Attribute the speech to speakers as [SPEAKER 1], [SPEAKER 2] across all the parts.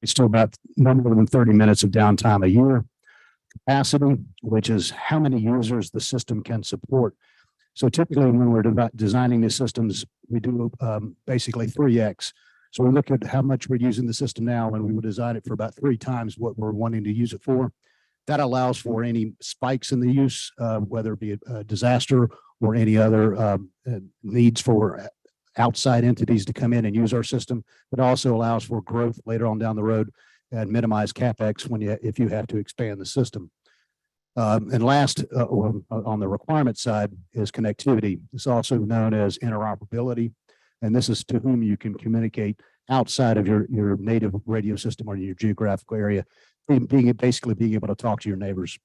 [SPEAKER 1] It's still about no more than 30 minutes of downtime a year. Capacity, which is how many users the system can support. So typically when we're designing these systems, we do basically 3X. So we look at how much we're using the system now, and we would design it for about 3 times what we're wanting to use it for. That allows for any spikes in the use, whether it be a disaster or any other needs for outside entities to come in and use our system. It also allows for growth later on down the road and minimize CapEx if you have to expand the system. And last, on the requirement side is connectivity. It's also known as interoperability. And this is to whom you can communicate outside of your native radio system or your geographical area, basically being able to talk to your neighbors.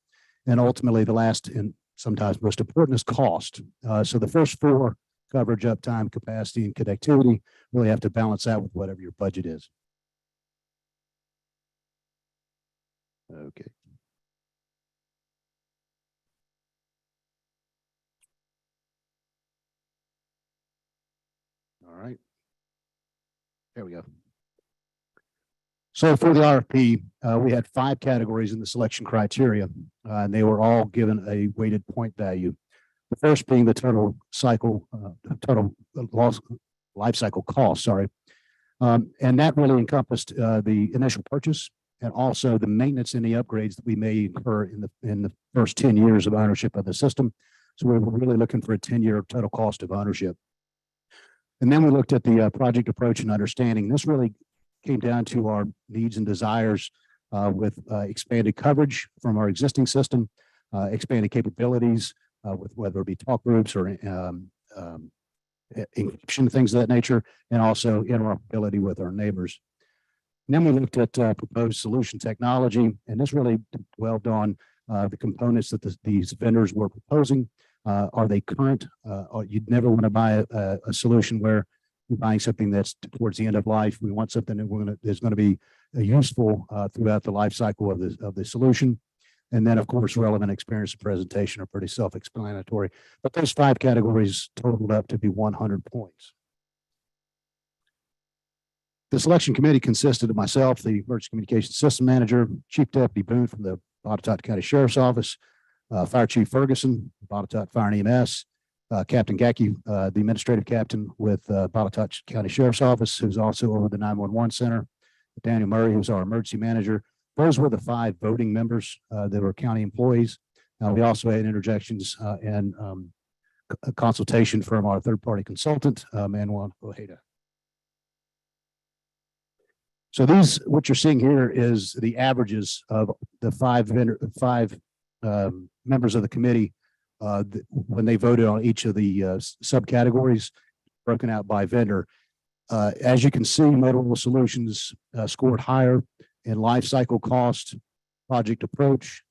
[SPEAKER 1] And ultimately, the last and sometimes most important is cost. So the first 4, coverage, uptime, capacity, and connectivity, really have to balance out with whatever your budget is. Okay. All right. There we go. So for the RFP, we had 5 categories in the selection criteria, and they were all given a weighted point value. The first being the total life cycle cost, sorry. And that really encompassed the initial purchase and also the maintenance and the upgrades that we may incur in the first 10 years of ownership of the system. So we were really looking for a 10-year total cost of ownership. And then we looked at the project approach and understanding. This really came down to our needs and desires with expanded coverage from our existing system, expanded capabilities with whether it be talk groups or encryption, things of that nature, and also interoperability with our neighbors. And then we looked at proposed solution technology, and this really dwelled on the components that these vendors were proposing. Are they current? You'd never want to buy a solution where you're buying something that's towards the end of life. We want something that is going to be useful throughout the life cycle of the solution. And then, of course, relevant experience and presentation are pretty self-explanatory. But those 5 categories totaled up to be 100 points. The selection committee consisted of myself, the Emergency Communications System Manager, Chief Deputy Boone from the Botetourt County Sheriff's Office, Fire Chief Ferguson, Botetourt Fire and EMS, Captain Gacky, the Administrative Captain with Botetourt County Sheriff's Office, who's also over the 911 Center, Daniel Murray, who's our Emergency Manager. Those were the 5 voting members that were county employees. We also had interjections and a consultation from our third-party consultant, Manuel Ojeda. So what you're seeing here is the averages of the 5 members of the committee when they voted on each of the subcategories broken out by vendor. As you can see, Motorola Solutions scored higher in life cycle cost, project approach,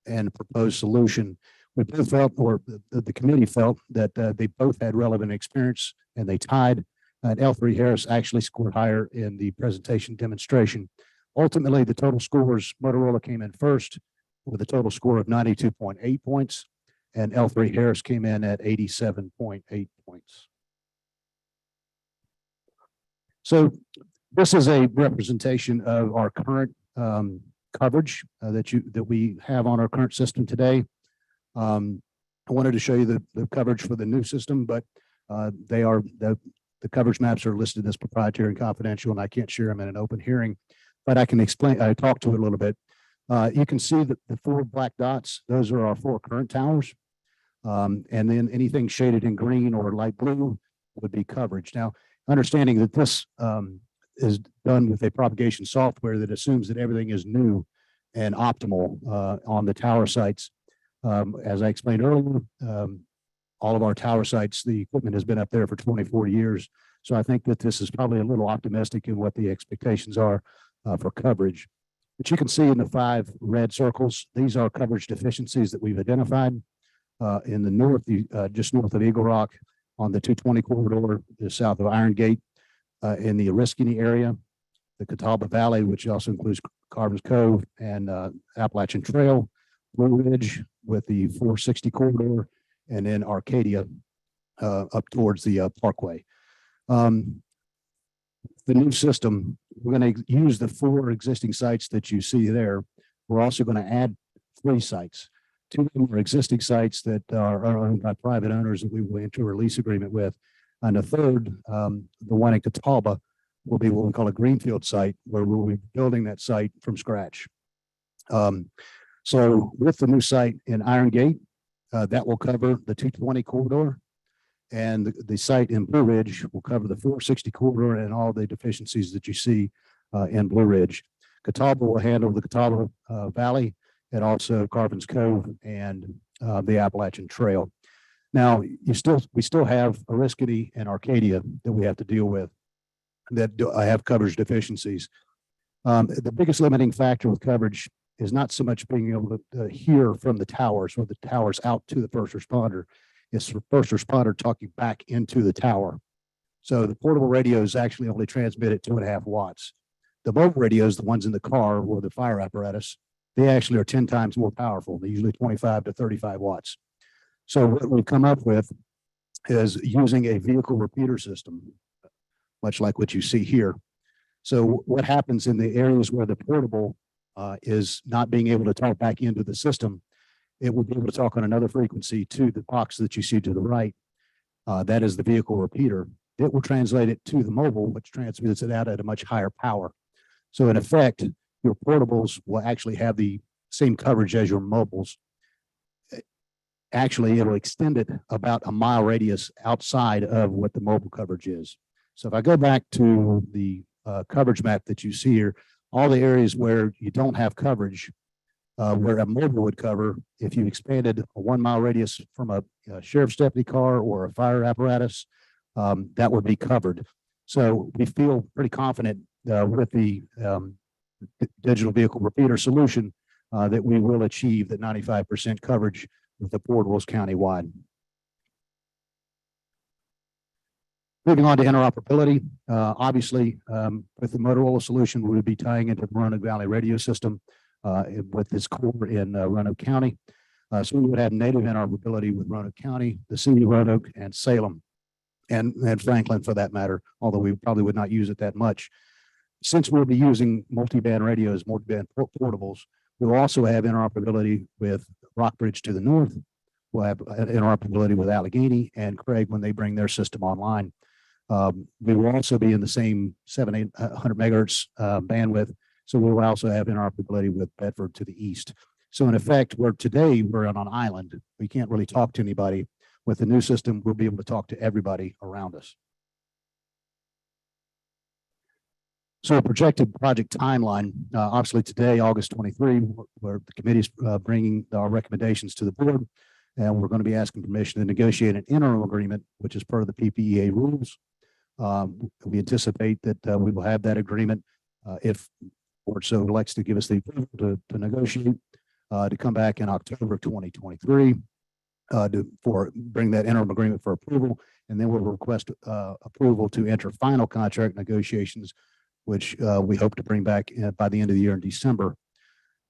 [SPEAKER 1] and proposed solution. We both felt, or the committee felt, that they both had relevant experience and they tied. And L3 Harris actually scored higher in the presentation demonstration. Ultimately, the total scores, Motorola came in first with a total score of 92.8 points, and L3 Harris came in at 87.8 points. So this is a representation of our current coverage that we have on our current system today. I wanted to show you the coverage for the new system, but the coverage maps are listed as proprietary and confidential, and I can't share them in an open hearing, but I can explain. I talked to it a little bit. You can see that the 4 black dots; those are our 4 current towers, and then anything shaded in green or light blue would be coverage. Now, understanding that this is done with a propagation software that assumes that everything is new and optimal on the tower sites. As I explained earlier, all of our tower sites, the equipment has been up there for 24 years. So I think that this is probably a little optimistic in what the expectations are for coverage. But you can see in the 5 red circles, these are coverage deficiencies that we've identified in the north, just north of Eagle Rock, on the 220 corridor, just south of Iron Gate, in the Oriskany area, the Catawba Valley, which also includes Carvin's Cove and Appalachian Trail, Blue Ridge with the 460 corridor, and then Arcadia up towards the Parkway. The new system, we're going to use the 4 existing sites that you see there. We're also going to add 3 sites. 2 of them are existing sites that are owned by private owners that we will enter a lease agreement with. And the third, the one in Catawba, will be what we call a greenfield site, where we'll be building that site from scratch. So with the new site in Iron Gate, that will cover the 220 corridor, and the site in Blue Ridge will cover the 460 corridor and all the deficiencies that you see in Blue Ridge. Catawba will handle the Catawba Valley and also Carbons Cove and the Appalachian Trail. Now, we still have Oriskany and Arcadia that we have to deal with that have coverage deficiencies. The biggest limiting factor with coverage is not so much being able to hear from the towers or the towers out to the first responder. It's the first responder talking back into the tower. So the portable radios actually only transmit at 2.5 watts. The mobile radios, the ones in the car or the fire apparatus, they actually are 10 times more powerful. They're usually 25 to 35 watts. So what we've come up with is using a vehicle repeater system, much like what you see here. So what happens in the areas where the portable is not being able to talk back into the system, it will be able to talk on another frequency to the box that you see to the right. That is the vehicle repeater. It will translate it to the mobile, which transmits it out at a much higher power. So in effect, your portables will actually have the same coverage as your mobiles. Actually, it'll extend it about a mile radius outside of what the mobile coverage is. So if I go back to the coverage map that you see here, all the areas where you don't have coverage, where a mobile would cover, if you expanded a 1 mile radius from a sheriff's deputy car or a fire apparatus, that would be covered. So we feel pretty confident with the digital vehicle repeater solution that we will achieve that 95% coverage with the portables countywide. Moving on to interoperability, obviously, with the Motorola solution, we would be tying into the Roanoke Valley radio system with this core in Roanoke County. So we would have native interoperability with Roanoke County, the city of Roanoke, and Salem, and Franklin for that matter, although we probably would not use it that much. Since we'll be using multi-band radios, multi-band portables, we'll also have interoperability with Rockbridge to the north. We'll have interoperability with Allegheny and Craig when they bring their system online. We will also be in the same 700-800 megahertz bandwidth, so we will also have interoperability with Bedford to the east. So in effect, today we're on an island. We can't really talk to anybody. With the new system, we'll be able to talk to everybody around us. So a projected project timeline, obviously today, August 23, where the committee is bringing our recommendations to the board, and we're going to be asking permission to negotiate an interim agreement, which is part of the PPEA rules. We anticipate that we will have that agreement if the board so elects to give us the approval to negotiate, to come back in October 2023 for bring that interim agreement for approval, and then we'll request approval to enter final contract negotiations, which we hope to bring back by the end of the year in December.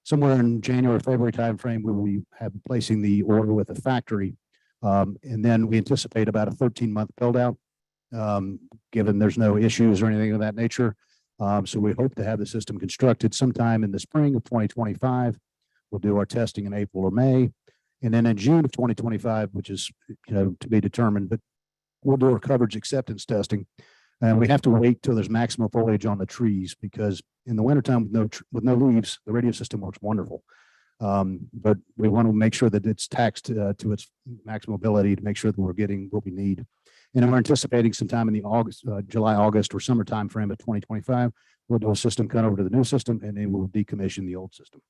[SPEAKER 1] Somewhere in January, February timeframe, we will have placing the order with the factory. And then we anticipate about a 13-month build out, given there's no issues or anything of that nature. So we hope to have the system constructed sometime in the spring of 2025. We'll do our testing in April or May. And then in June of 2025, which is to be determined, but we'll do our coverage acceptance testing. And we have to wait till there's maximum foliage on the trees, because in the wintertime with no leaves, the radio system works wonderful. But we want to make sure that it's taxed to its maximum ability to make sure that we're getting what we need. And we're anticipating sometime in the July, August, or summer time frame of 2025, we'll do a system cut over to the new system, and then we'll decommission the old system.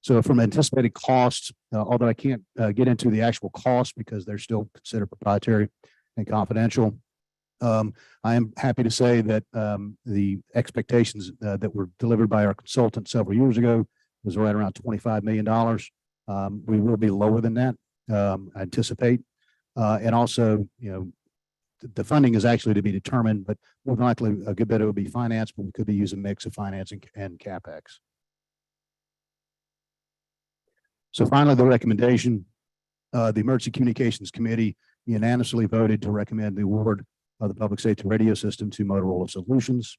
[SPEAKER 1] So from anticipated costs, although I can't get into the actual cost because they're still considered proprietary and confidential, I am happy to say that the expectations that were delivered by our consultant several years ago was right around $25 million. We will be lower than that, I anticipate. And also, the funding is actually to be determined, but more than likely a good bit of it will be financed, but we could be using a mix of financing and CapEx. So finally, the recommendation, the Emergency Communications Committee unanimously voted to recommend the award of the public safety radio system to Motorola Solutions.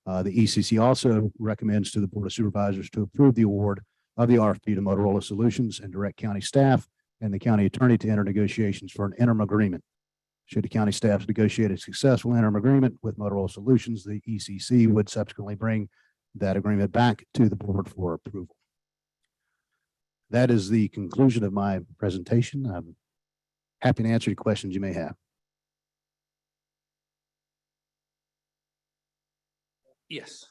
[SPEAKER 1] The ECC also recommends to the Board of Supervisors to approve the award of the RFP to Motorola Solutions and direct county staff and the county attorney to enter negotiations for an interim agreement. Should the county staff negotiate a successful interim agreement with Motorola Solutions, the ECC would subsequently bring that agreement back to the board for approval. That is the conclusion of my presentation. I'm happy to answer any questions you may have.
[SPEAKER 2] Yes.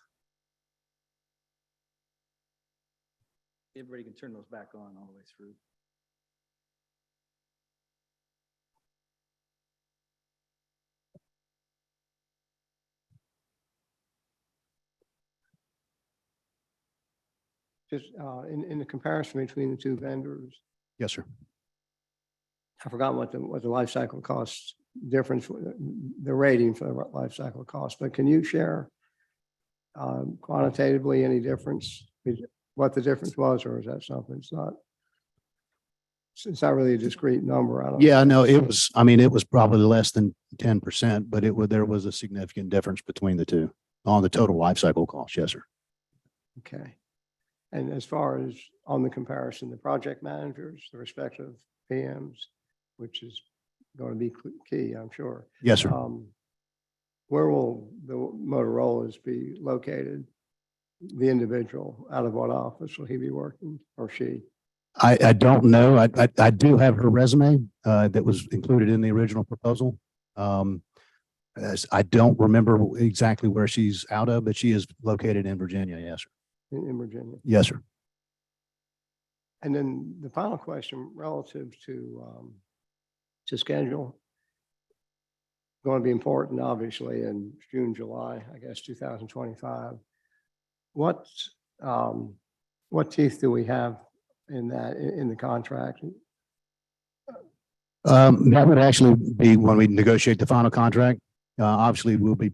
[SPEAKER 2] Everybody can turn those back on all the way through.
[SPEAKER 3] Just in the comparison between the two vendors,
[SPEAKER 1] Yes, sir.
[SPEAKER 3] I forgot what the life cycle cost difference, the rating for the life cycle cost, but can you share quantitatively any difference, what the difference was, or is that something it's not really a discrete number? I don't
[SPEAKER 1] Yeah, no, it was, I mean, it was probably less than 10%, but there was a significant difference between the two on the total life cycle cost. Yes, sir.
[SPEAKER 3] Okay. And as far as on the comparison, the project managers, the respective PMs, which is going to be key, I'm sure.
[SPEAKER 1] Yes, sir.
[SPEAKER 3] Where will the Motorola's be located? The individual, out of what office will he be working, or she?
[SPEAKER 1] I don't know. I do have her resume that was included in the original proposal. I don't remember exactly where she's out of, but she is located in Virginia. Yes, sir.
[SPEAKER 3] In Virginia.
[SPEAKER 1] Yes, sir.
[SPEAKER 3] And then the final question relative to schedule, going to be important, obviously, in June, July, I guess, 2025. What teeth do we have in that, in the contract?
[SPEAKER 1] That would actually be when we negotiate the final contract. Obviously, we will be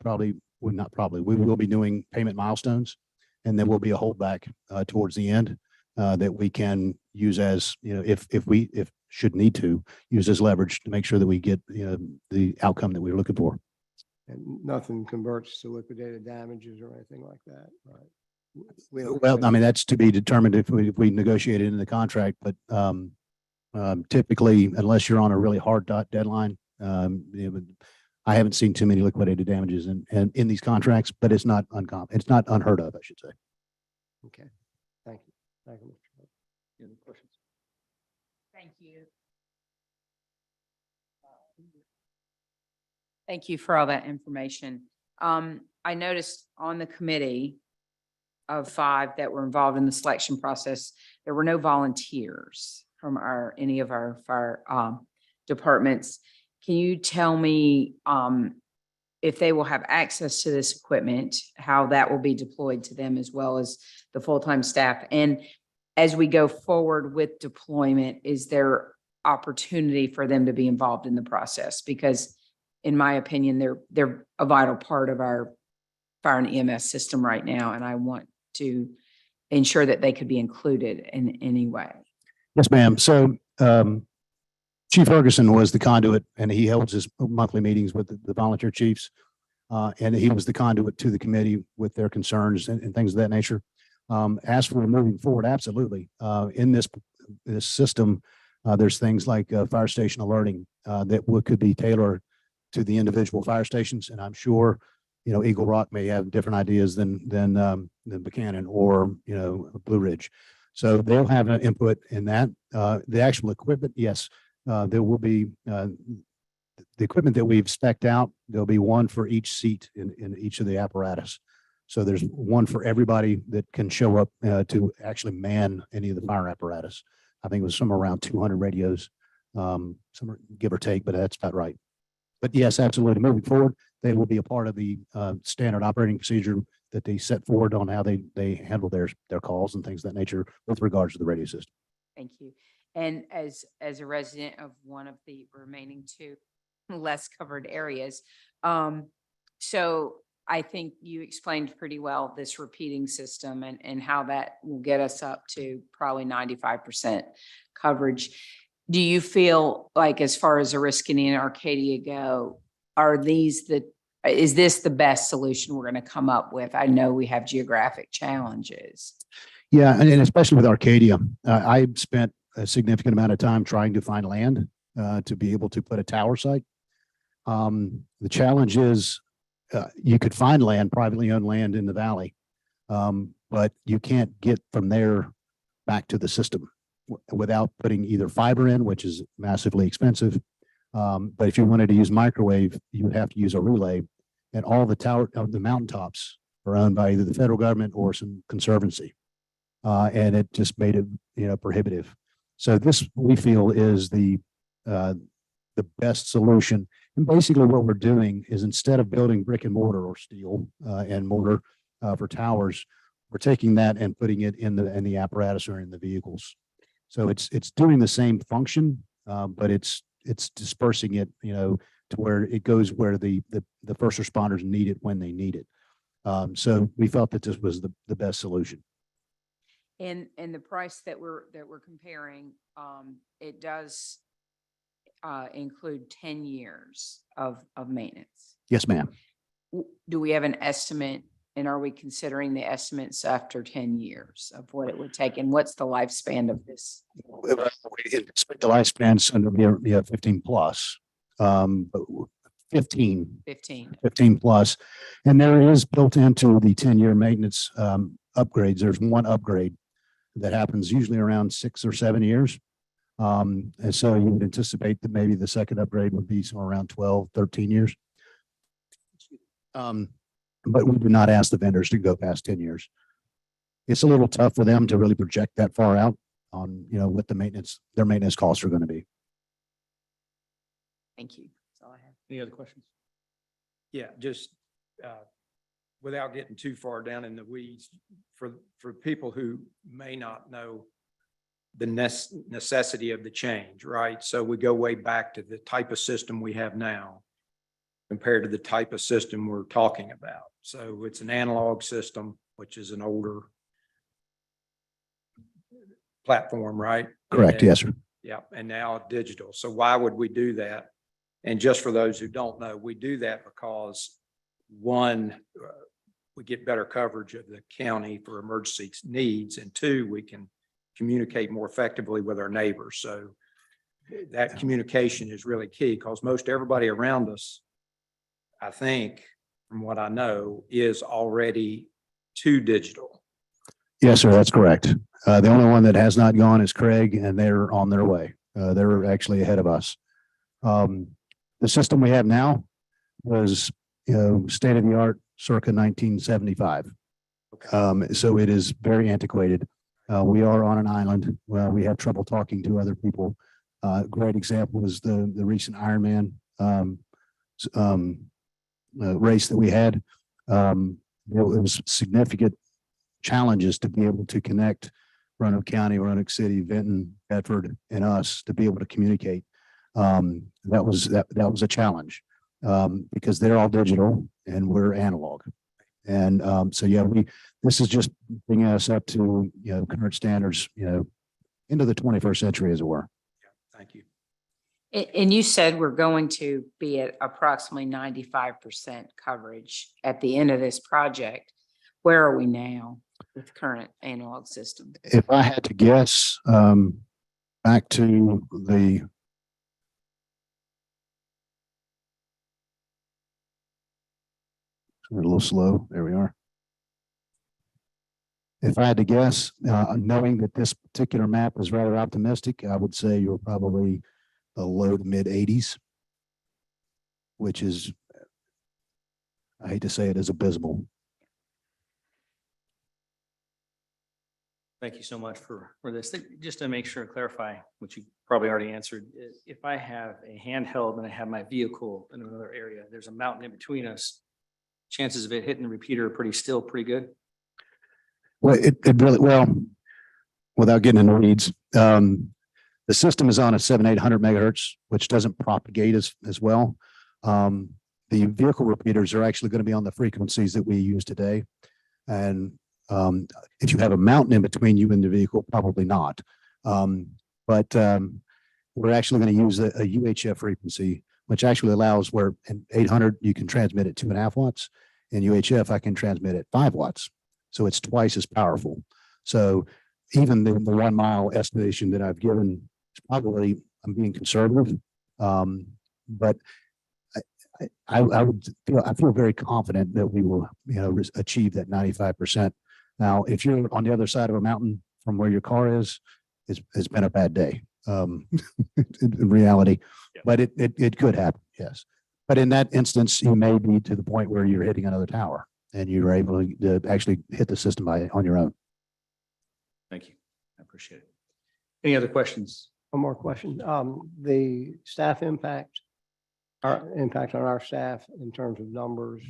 [SPEAKER 1] doing payment milestones, and there will be a holdback towards the end that we can use as, if should need to use as leverage to make sure that we get, the outcome that we're looking for.
[SPEAKER 3] And nothing converts to liquidated damages or anything like that, right?
[SPEAKER 1] Well, I mean, that's to be determined if we negotiate it in the contract, but typically, unless you're on a really hard deadline, I haven't seen too many liquidated damages in these contracts, but it's not uncommon. It's not unheard of, I should say.
[SPEAKER 3] Okay, thank you. Thank you, Mr. Chairman.
[SPEAKER 2] Any questions?
[SPEAKER 4] Thank you. Thank you for all that information. I noticed on the committee of 5 that were involved in the selection process, there were no volunteers from any of our fire departments. Can you tell me if they will have access to this equipment, how that will be deployed to them as well as the full-time staff? And as we go forward with deployment, is there opportunity for them to be involved in the process? Because in my opinion, they're a vital part of our fire and EMS system right now, and I want to ensure that they could be included in any way.
[SPEAKER 1] Yes, ma'am. So Chief Ferguson was the conduit, and he held his monthly meetings with the volunteer chiefs. And he was the conduit to the committee with their concerns and things of that nature. As for moving forward, absolutely. In this system, there's things like fire station alerting that could be tailored to the individual fire stations. And I'm sure, Eagle Rock may have different ideas than Buchanan or, Blue Ridge. So they'll have an input in that. The actual equipment, yes, there will be the equipment that we've spec'd out. There'll be one for each seat in each of the apparatus. So there's one for everybody that can show up to actually man any of the fire apparatus. I think it was somewhere around 200 radios, somewhere give or take, but that's about right. But yes, absolutely. Moving forward, they will be a part of the standard operating procedure that they set forward on how they handle their calls and things of that nature with regards to the radio system.
[SPEAKER 4] Thank you. And as a resident of one of the remaining 2 less covered areas, so I think you explained pretty well this repeating system and how that will get us up to probably 95% coverage. Do you feel like, as far as Oriskany and Arcadia go, is this the best solution we're going to come up with? I know we have geographic challenges.
[SPEAKER 1] Yeah, and especially with Arcadia, I spent a significant amount of time trying to find land to be able to put a tower site. The challenge is you could find land, privately owned land in the valley, but you can't get from there back to the system without putting either fiber in, which is massively expensive. But if you wanted to use microwave, you would have to use a relay, and all the mountaintops are owned by either the federal government or some conservancy. And it just made it, prohibitive. So this, we feel, is the best solution. And basically what we're doing is, instead of building brick and mortar or steel and mortar for towers, we're taking that and putting it in the apparatus or in the vehicles. So it's doing the same function, but it's dispersing it, to where it goes where the first responders need it when they need it. So we felt that this was the best solution.
[SPEAKER 4] And the price that we're comparing, it does include 10 years of maintenance.
[SPEAKER 1] Yes, ma'am.
[SPEAKER 4] Do we have an estimate, and are we considering the estimates after 10 years of what it would take, and what's the lifespan of this?
[SPEAKER 1] We expect the lifespan's going to be 15 plus, but 15 plus. And there is built into the 10-year maintenance upgrades. There's one upgrade that happens usually around 6 or 7 years. And so you would anticipate that maybe the second upgrade would be somewhere around 12, 13 years. But we do not ask the vendors to go past 10 years. It's a little tough for them to really project that far out on, what their maintenance costs are going to be.
[SPEAKER 4] Thank you. That's all I have.
[SPEAKER 2] Any other questions?
[SPEAKER 5] Yeah, just without getting too far down in the weeds, for people who may not know the necessity of the change, right? So we go way back to the type of system we have now compared to the type of system we're talking about. So it's an analog system, which is an older platform, right?
[SPEAKER 1] Correct. Yes, sir.
[SPEAKER 5] Yeah, and now digital. So why would we do that? And just for those who don't know, we do that because, one, we get better coverage of the county for emergency needs, and two, we can communicate more effectively with our neighbors. So that communication is really key, because most everybody around us, I think, from what I know, is already too digital.
[SPEAKER 1] Yes, sir. That's correct. The only one that has not gone is Craig, and they're on their way. They're actually ahead of us. The system we have now was, state of the art circa 1975.
[SPEAKER 5] Okay.
[SPEAKER 1] So it is very antiquated. We are on an island. Well, we have trouble talking to other people. Great example is the recent Ironman race that we had. It was significant challenges to be able to connect Roanoke County, Roanoke City, Vinton, Bedford, and us to be able to communicate. That was a challenge because they're all digital and we're analog. And so yeah, this is just bringing us up to current standards, into the 21st century, as it were.
[SPEAKER 5] Yeah, thank you.
[SPEAKER 4] And you said we're going to be at approximately 95% coverage at the end of this project. Where are we now with current analog system?
[SPEAKER 1] If I had to guess, back to the a little slow. There we are. If I had to guess, knowing that this particular map is rather optimistic, I would say you're probably the low to mid 80s, which is, I hate to say it, is abysmal.
[SPEAKER 2] Thank you so much for this. Just to make sure and clarify, which you probably already answered, if I have a handheld and I have my vehicle in another area, there's a mountain in between us, chances of it hitting the repeater are pretty good.
[SPEAKER 1] Well, it really, without getting into weeds, the system is on a 700-800 megahertz, which doesn't propagate as well. The vehicle repeaters are actually going to be on the frequencies that we use today. And if you have a mountain in between you and the vehicle, probably not. But we're actually going to use a UHF frequency, which actually allows where in 800, you can transmit at 2.5 watts. In UHF, I can transmit at 5 watts. So it's twice as powerful. So even the 1 mile estimation that I've given is probably, I'm being conservative. But I feel very confident that we will, achieve that 95%. Now, if you're on the other side of a mountain from where your car is, it's been a bad day, in reality, but it could happen. Yes. But in that instance, you may be to the point where you're hitting another tower and you're able to actually hit the system on your own.
[SPEAKER 2] Thank you. I appreciate it. Any other questions?
[SPEAKER 3] One more question. The staff impact, our impact on our staff in terms of numbers.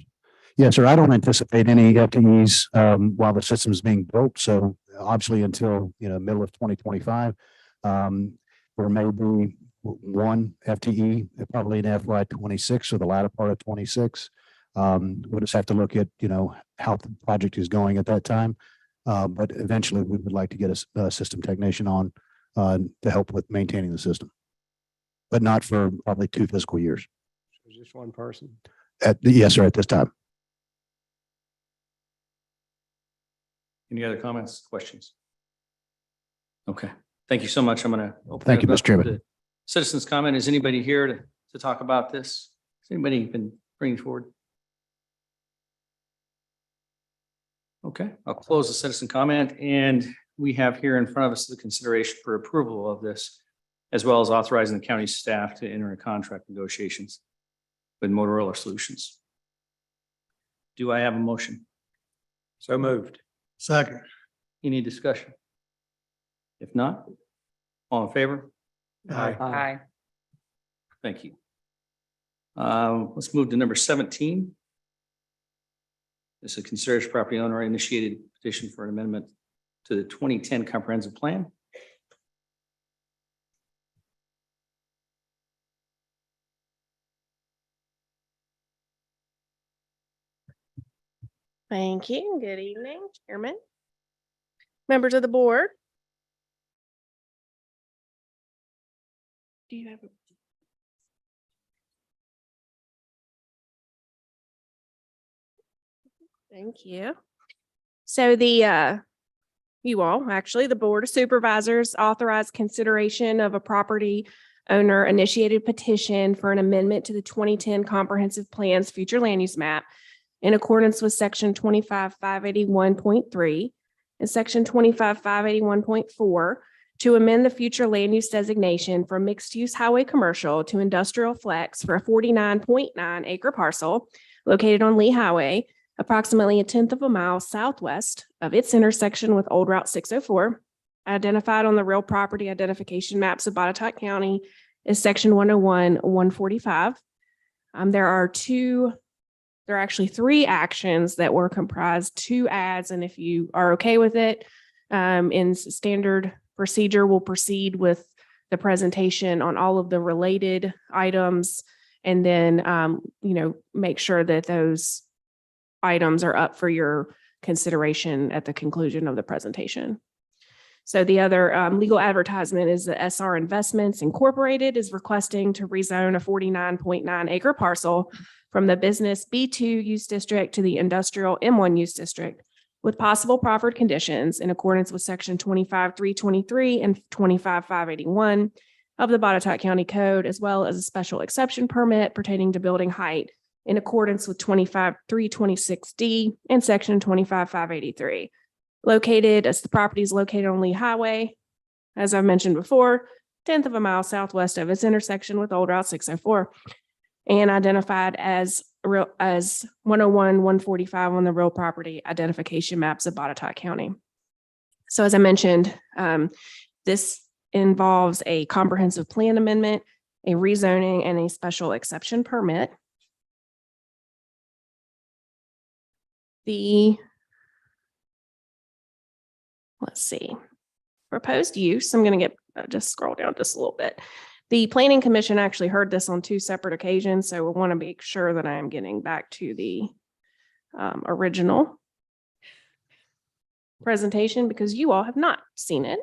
[SPEAKER 1] Yes, sir. I don't anticipate any FTEs while the system is being built. So obviously until, middle of 2025, there may be one FTE, probably in FY 26 or the latter part of 26. We'll just have to look at, how the project is going at that time. But eventually we would like to get a system technician on to help with maintaining the system, but not for probably 2 fiscal years.
[SPEAKER 3] Just one person.
[SPEAKER 1] Yes, sir, at this time.
[SPEAKER 2] Any other comments, questions? Okay, thank you so much. I'm going to open.
[SPEAKER 1] Thank you,
[SPEAKER 2] it up
[SPEAKER 1] Mr. Chairman.
[SPEAKER 2] to Citizens comment. Is anybody here to talk about this? Has anybody been bringing forward? Okay, I'll close the citizen comment, and we have here in front of us the consideration for approval of this, as well as authorizing the county staff to enter a contract negotiations with Motorola Solutions. Do I have a motion?
[SPEAKER 5] So moved.
[SPEAKER 6] Second.
[SPEAKER 2] Any discussion? If not, all in favor?
[SPEAKER 5] Aye.
[SPEAKER 4] Aye.
[SPEAKER 2] Thank you. Let's move to number 17. This is a consideration property owner initiated petition for an amendment to the 2010 comprehensive plan.
[SPEAKER 7] Thank you. Good evening, Chairman. Members of the board. Do you have? Thank you. So the Board of Supervisors authorized consideration of a property owner initiated petition for an amendment to the 2010 Comprehensive Plan's future land use map in accordance with section 25-581.3 and section 25-581.4 to amend the future land use designation from mixed-use highway commercial to industrial flex for a 49.9 acre parcel located on Lee Highway, approximately 1/10 of a mile southwest of its intersection with Old Route 604, identified on the real property identification maps of Botetourt County is section 101-145. There are actually 3 actions that were comprised 2 ads, and if you are okay with it, in standard procedure, we'll proceed with the presentation on all of the related items, and then make sure that those items are up for your consideration at the conclusion of the presentation. So the other legal advertisement is the SR Investments Incorporated is requesting to rezone a 49.9 acre parcel from the business B2 use district to the industrial M1 use district with possible proffered conditions in accordance with section 25-323 and 25-581 of the Botetourt County Code, as well as a special exception permit pertaining to building height in accordance with 25-326D and section 25-583. The property is located on Lee Highway, as I've mentioned before, 1/10 of a mile southwest of its intersection with Old Route 604, and identified as 101-145 on the real property identification maps of Botetourt County. So as I mentioned, this involves a comprehensive plan amendment, a rezoning, and a special exception permit. Let's see, proposed use, I'm going to just scroll down just a little bit. The Planning Commission actually heard this on 2 separate occasions, so we want to make sure that I am getting back to the original presentation because you all have not seen it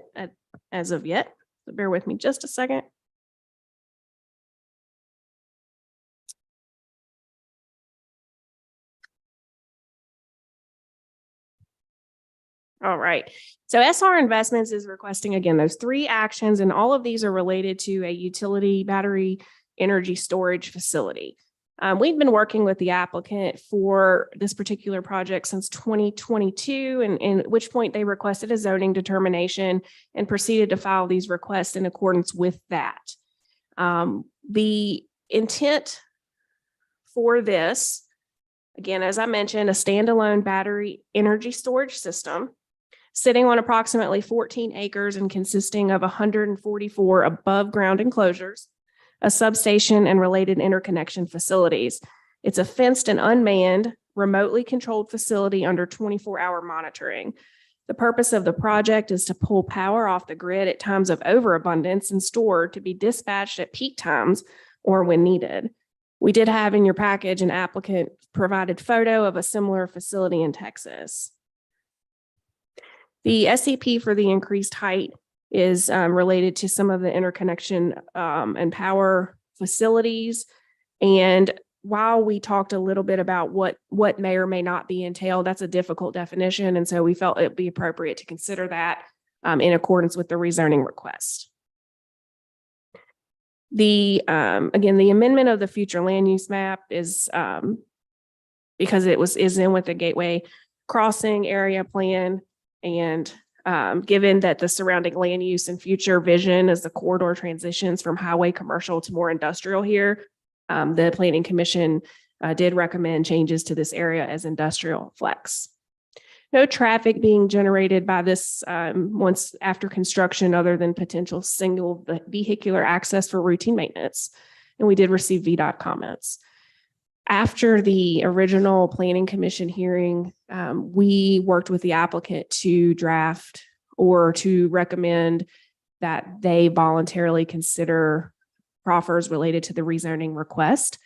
[SPEAKER 7] as of yet. So bear with me just a second. All right. So SR Investments is requesting, again, those three actions, and all of these are related to a utility battery energy storage facility. We've been working with the applicant for this particular project since 2022, and at which point they requested a zoning determination and proceeded to file these requests in accordance with that. The intent for this, again, as I mentioned, a standalone battery energy storage system sitting on approximately 14 acres and consisting of 144 above ground enclosures, a substation and related interconnection facilities. It's a fenced and unmanned, remotely controlled facility under 24-hour monitoring. The purpose of the project is to pull power off the grid at times of overabundance and stored to be dispatched at peak times or when needed. We did have in your package an applicant provided photo of a similar facility in Texas. The SCP for the increased height is related to some of the interconnection and power facilities. And while we talked a little bit about what may or may not be entailed, that's a difficult definition. And so we felt it'd be appropriate to consider that in accordance with the rezoning request. Again, the amendment of the future land use map is because is in with the Gateway Crossing area plan. And given that the surrounding land use and future vision as the corridor transitions from highway commercial to more industrial here, the Planning Commission did recommend changes to this area as industrial flex. No traffic being generated by this once after construction other than potential single vehicular access for routine maintenance. And we did receive VDOT comments. After the original Planning Commission hearing, we worked with the applicant to draft or to recommend that they voluntarily consider proffers related to the rezoning request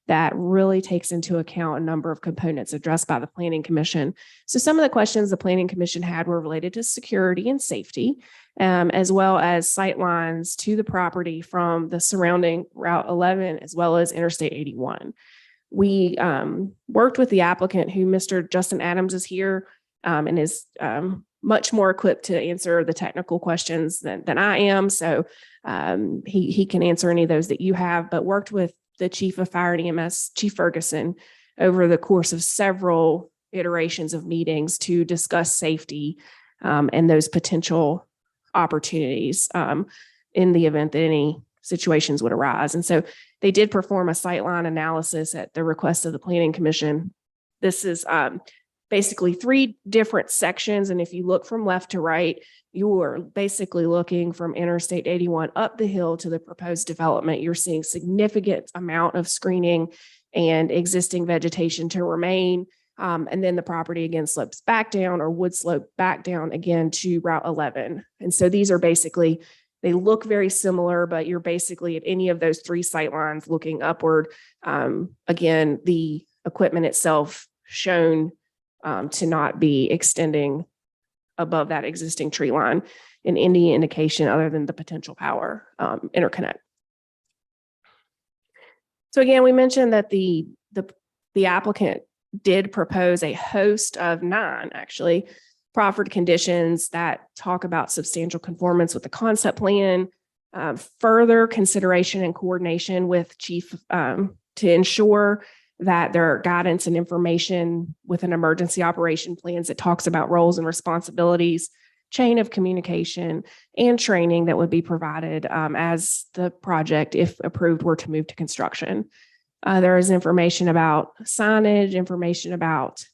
[SPEAKER 7] that really takes into account a number of components addressed by the Planning Commission. So some of the questions the Planning Commission had were related to security and safety, as well as sight lines to the property from the surrounding Route 11, as well as Interstate 81. We worked with the applicant, who Mr. Justin Adams is here and is much more equipped to answer the technical questions than I am. So he can answer any of those that you have, but worked with the Chief of Fire and EMS, Chief Ferguson, over the course of several iterations of meetings to discuss safety and those potential opportunities in the event that any situations would arise. And so they did perform a sightline analysis at the request of the Planning Commission. This is basically three different sections. And if you look from left to right, you are basically looking from Interstate 81 up the hill to the proposed development. You're seeing significant amount of screening and existing vegetation to remain. And then the property again slopes back down, or would slope back down again to Route 11. And so these are basically, they look very similar, but you're basically at any of those three sight lines looking upward. Again, the equipment itself shown to not be extending above that existing tree line in any indication other than the potential power interconnect. So again, we mentioned that the applicant did propose a host of 9 actually proffered conditions that talk about substantial conformance with the concept plan, further consideration and coordination with chief to ensure that there are guidance and information with an emergency operation plans that talks about roles and responsibilities, chain of communication, and training that would be provided as the project, if approved, were to move to construction. There is information about signage, information about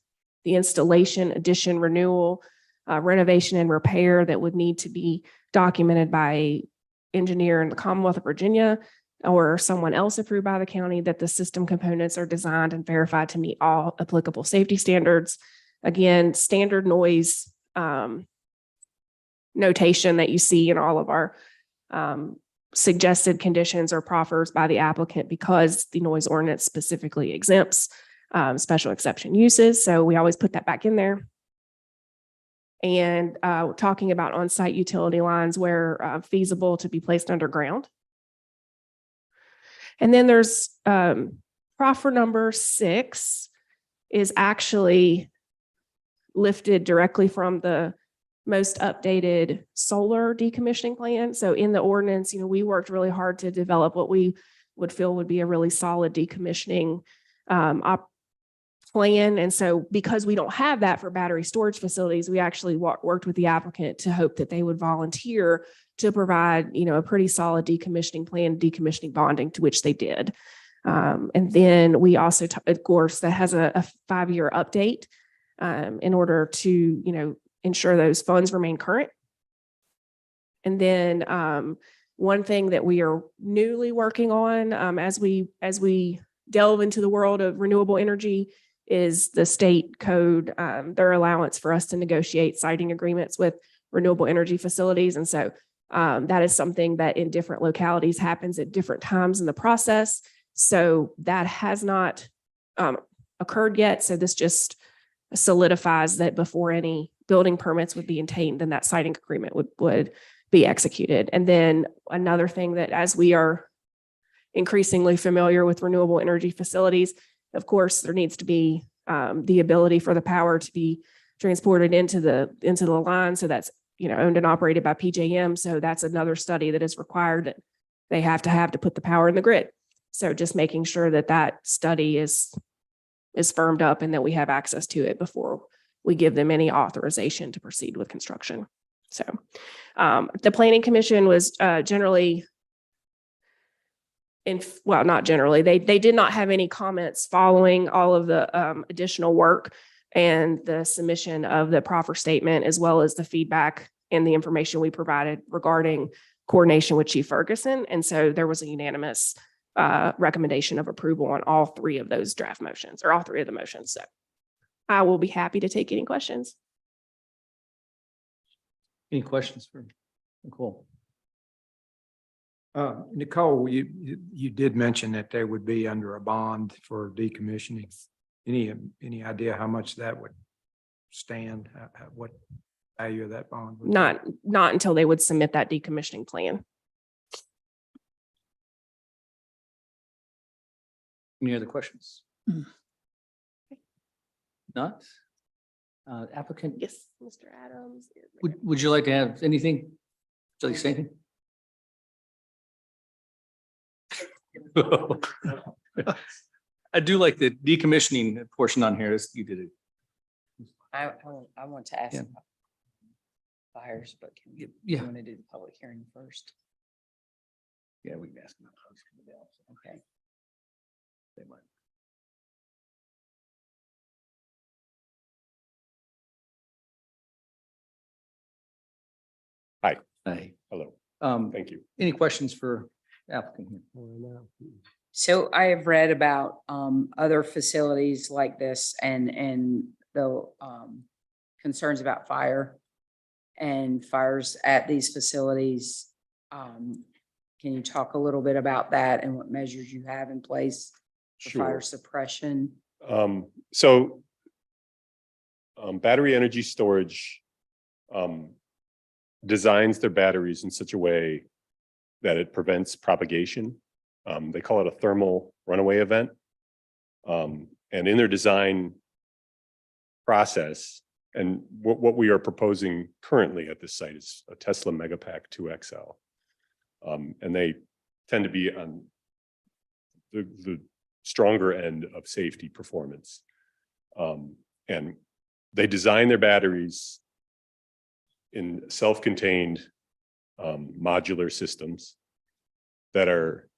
[SPEAKER 7] the installation, addition, renewal, renovation, and repair that would need to be documented by an engineer in the Commonwealth of Virginia or someone else approved by the county, that the system components are designed and verified to meet all applicable safety standards. Again, standard noise notation that you see in all of our suggested conditions or proffers by the applicant, because the noise ordinance specifically exempts special exception uses. So we always put that back in there. And talking about on-site utility lines where feasible to be placed underground. And then there's proffer number 6 is actually lifted directly from the most updated solar decommissioning plan. So in the ordinance, we worked really hard to develop what we would feel would be a really solid decommissioning plan. And so because we don't have that for battery storage facilities, we actually worked with the applicant to hope that they would volunteer to provide, a pretty solid decommissioning plan, decommissioning bonding, to which they did. And then we also, of course, that has a 5-year update in order to, ensure those funds remain current. And then one thing that we are newly working on as we delve into the world of renewable energy is the state code, their allowance for us to negotiate siting agreements with renewable energy facilities. And so that is something that in different localities happens at different times in the process. So that has not occurred yet. So this just solidifies that before any building permits would be obtained, then that siting agreement would be executed. And then another thing that as we are increasingly familiar with renewable energy facilities, of course, there needs to be the ability for the power to be transported into the line. So that's, owned and operated by PJM. So that's another study that is required that they have to put the power in the grid. So just making sure that that study is firmed up and that we have access to it before we give them any authorization to proceed with construction. So the Planning Commission was generally not generally, they did not have any comments following all of the additional work and the submission of the proffer statement, as well as the feedback and the information we provided regarding coordination with Chief Ferguson. And so there was a unanimous recommendation of approval on all 3 of those draft motions, or all 3 of the motions. So I will be happy to take any questions.
[SPEAKER 2] Any questions for Nicole?
[SPEAKER 5] Nicole, you did mention that they would be under a bond for decommissioning. Any idea how much that would stand? What value of that bond? would be?
[SPEAKER 7] Not until they would submit that decommissioning plan.
[SPEAKER 2] Any other questions? Not? Applicant,
[SPEAKER 7] Yes, Mr. Adams.
[SPEAKER 2] would you like to have anything? Would you like to say anything? I do like the decommissioning portion on here. You did it.
[SPEAKER 4] I want to ask
[SPEAKER 2] Yeah.
[SPEAKER 4] about fires, but can we,
[SPEAKER 2] Yeah.
[SPEAKER 4] want to do the public hearing first?
[SPEAKER 2] Yeah, we can ask them.
[SPEAKER 4] Okay.
[SPEAKER 2] They might.
[SPEAKER 6] Hi.
[SPEAKER 2] Hi.
[SPEAKER 6] Hello,
[SPEAKER 2] Um,
[SPEAKER 6] thank you.
[SPEAKER 2] any questions for applicant here?
[SPEAKER 4] So I have read about other facilities like this and the concerns about fire and fires at these facilities. Can you talk a little bit about that and what measures you have in place for fire
[SPEAKER 6] Sure.
[SPEAKER 4] suppression?
[SPEAKER 6] So battery energy storage designs their batteries in such a way that it prevents propagation. They call it a thermal runaway event. And in their design process, and what we are proposing currently at this site is a Tesla Megapack 2XL. And they tend to be on the stronger end of safety performance. And they design their batteries in self-contained modular systems that are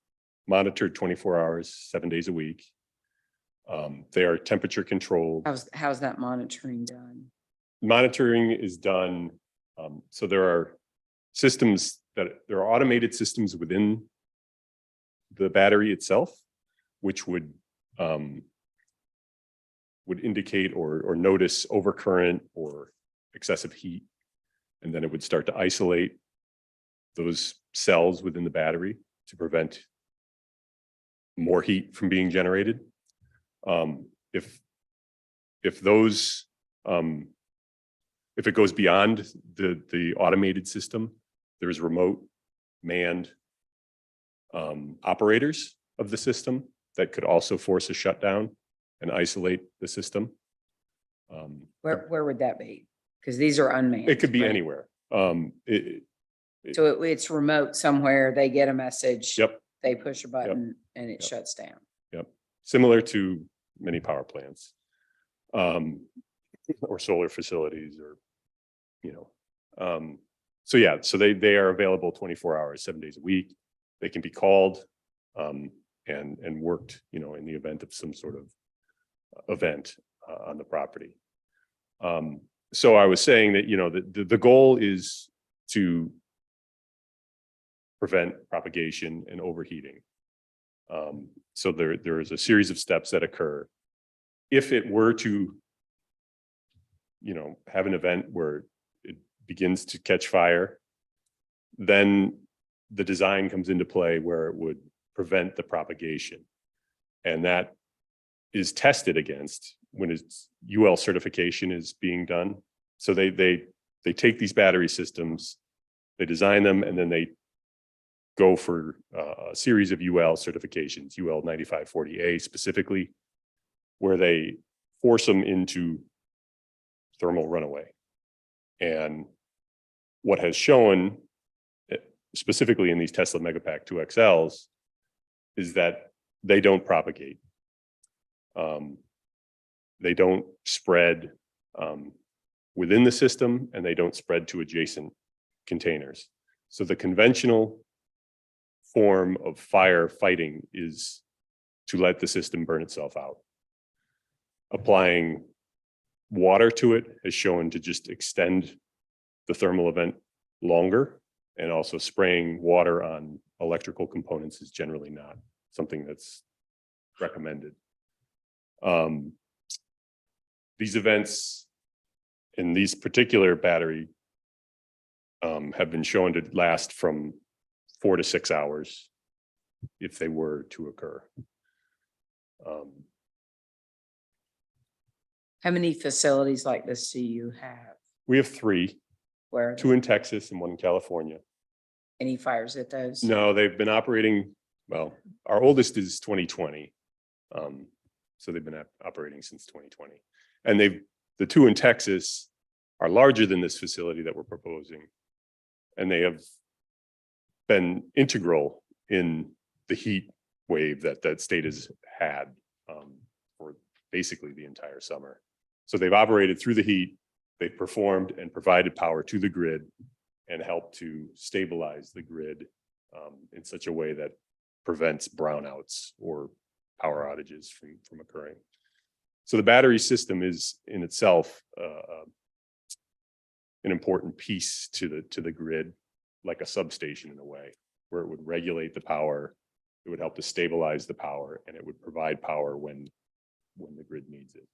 [SPEAKER 6] monitored 24 hours, 7 days a week. They are temperature controlled.
[SPEAKER 4] How's that monitoring done?
[SPEAKER 6] Monitoring is done. So there are there are automated systems within the battery itself, which would indicate or notice overcurrent or excessive heat. And then it would start to isolate those cells within the battery to prevent more heat from being generated. If it goes beyond the automated system, there's remote manned operators of the system that could also force a shutdown and isolate the system.
[SPEAKER 4] Where would that be? Because these are unmanned.
[SPEAKER 6] It could be
[SPEAKER 4] right?
[SPEAKER 6] anywhere.
[SPEAKER 4] So it's remote somewhere, they get a message.
[SPEAKER 6] Yep,
[SPEAKER 4] They push a button and it
[SPEAKER 6] Yep.
[SPEAKER 4] shuts down.
[SPEAKER 6] yep. Similar to many power plants. Or solar facilities or, you know. So yeah, so they are available 24 hours, 7 days a week. They can be called and worked, you know, in the event of some sort of event on the property. So I was saying that, you know, the goal is to prevent propagation and overheating. So there is a series of steps that occur. If it were to, you know, have an event where it begins to catch fire, then the design comes into play where it would prevent the propagation. And that is tested against when its UL certification is being done. So they take these battery systems, they design them, and then they go for a series of UL certifications, UL 9540A specifically, where they force them into thermal runaway. And what has shown, specifically in these Tesla Megapack 2XLs, is that they don't propagate. They don't spread within the system, and they don't spread to adjacent containers. So the conventional form of fire fighting is to let the system burn itself out. Applying water to it has shown to just extend the thermal event longer, and also spraying water on electrical components is generally not something that's recommended. These events in these particular battery have been shown to last from 4 to 6 hours if they were to occur.
[SPEAKER 4] How many facilities like this do you have?
[SPEAKER 6] We have 3,
[SPEAKER 4] Where,
[SPEAKER 6] 2 in Texas and 1 in California.
[SPEAKER 4] any fires at those?
[SPEAKER 6] No, they've been operating, well, our oldest is 2020. So they've been operating since 2020. And the 2 in Texas are larger than this facility that we're proposing. And they have been integral in the heat wave that state has had for basically the entire summer. So they've operated through the heat, they've performed and provided power to the grid and helped to stabilize the grid in such a way that prevents brownouts or power outages from occurring. So the battery system is in itself an important piece to the grid, like a substation in a way, where it would regulate the power, it would help to stabilize the power, and it would provide power when the grid needs it.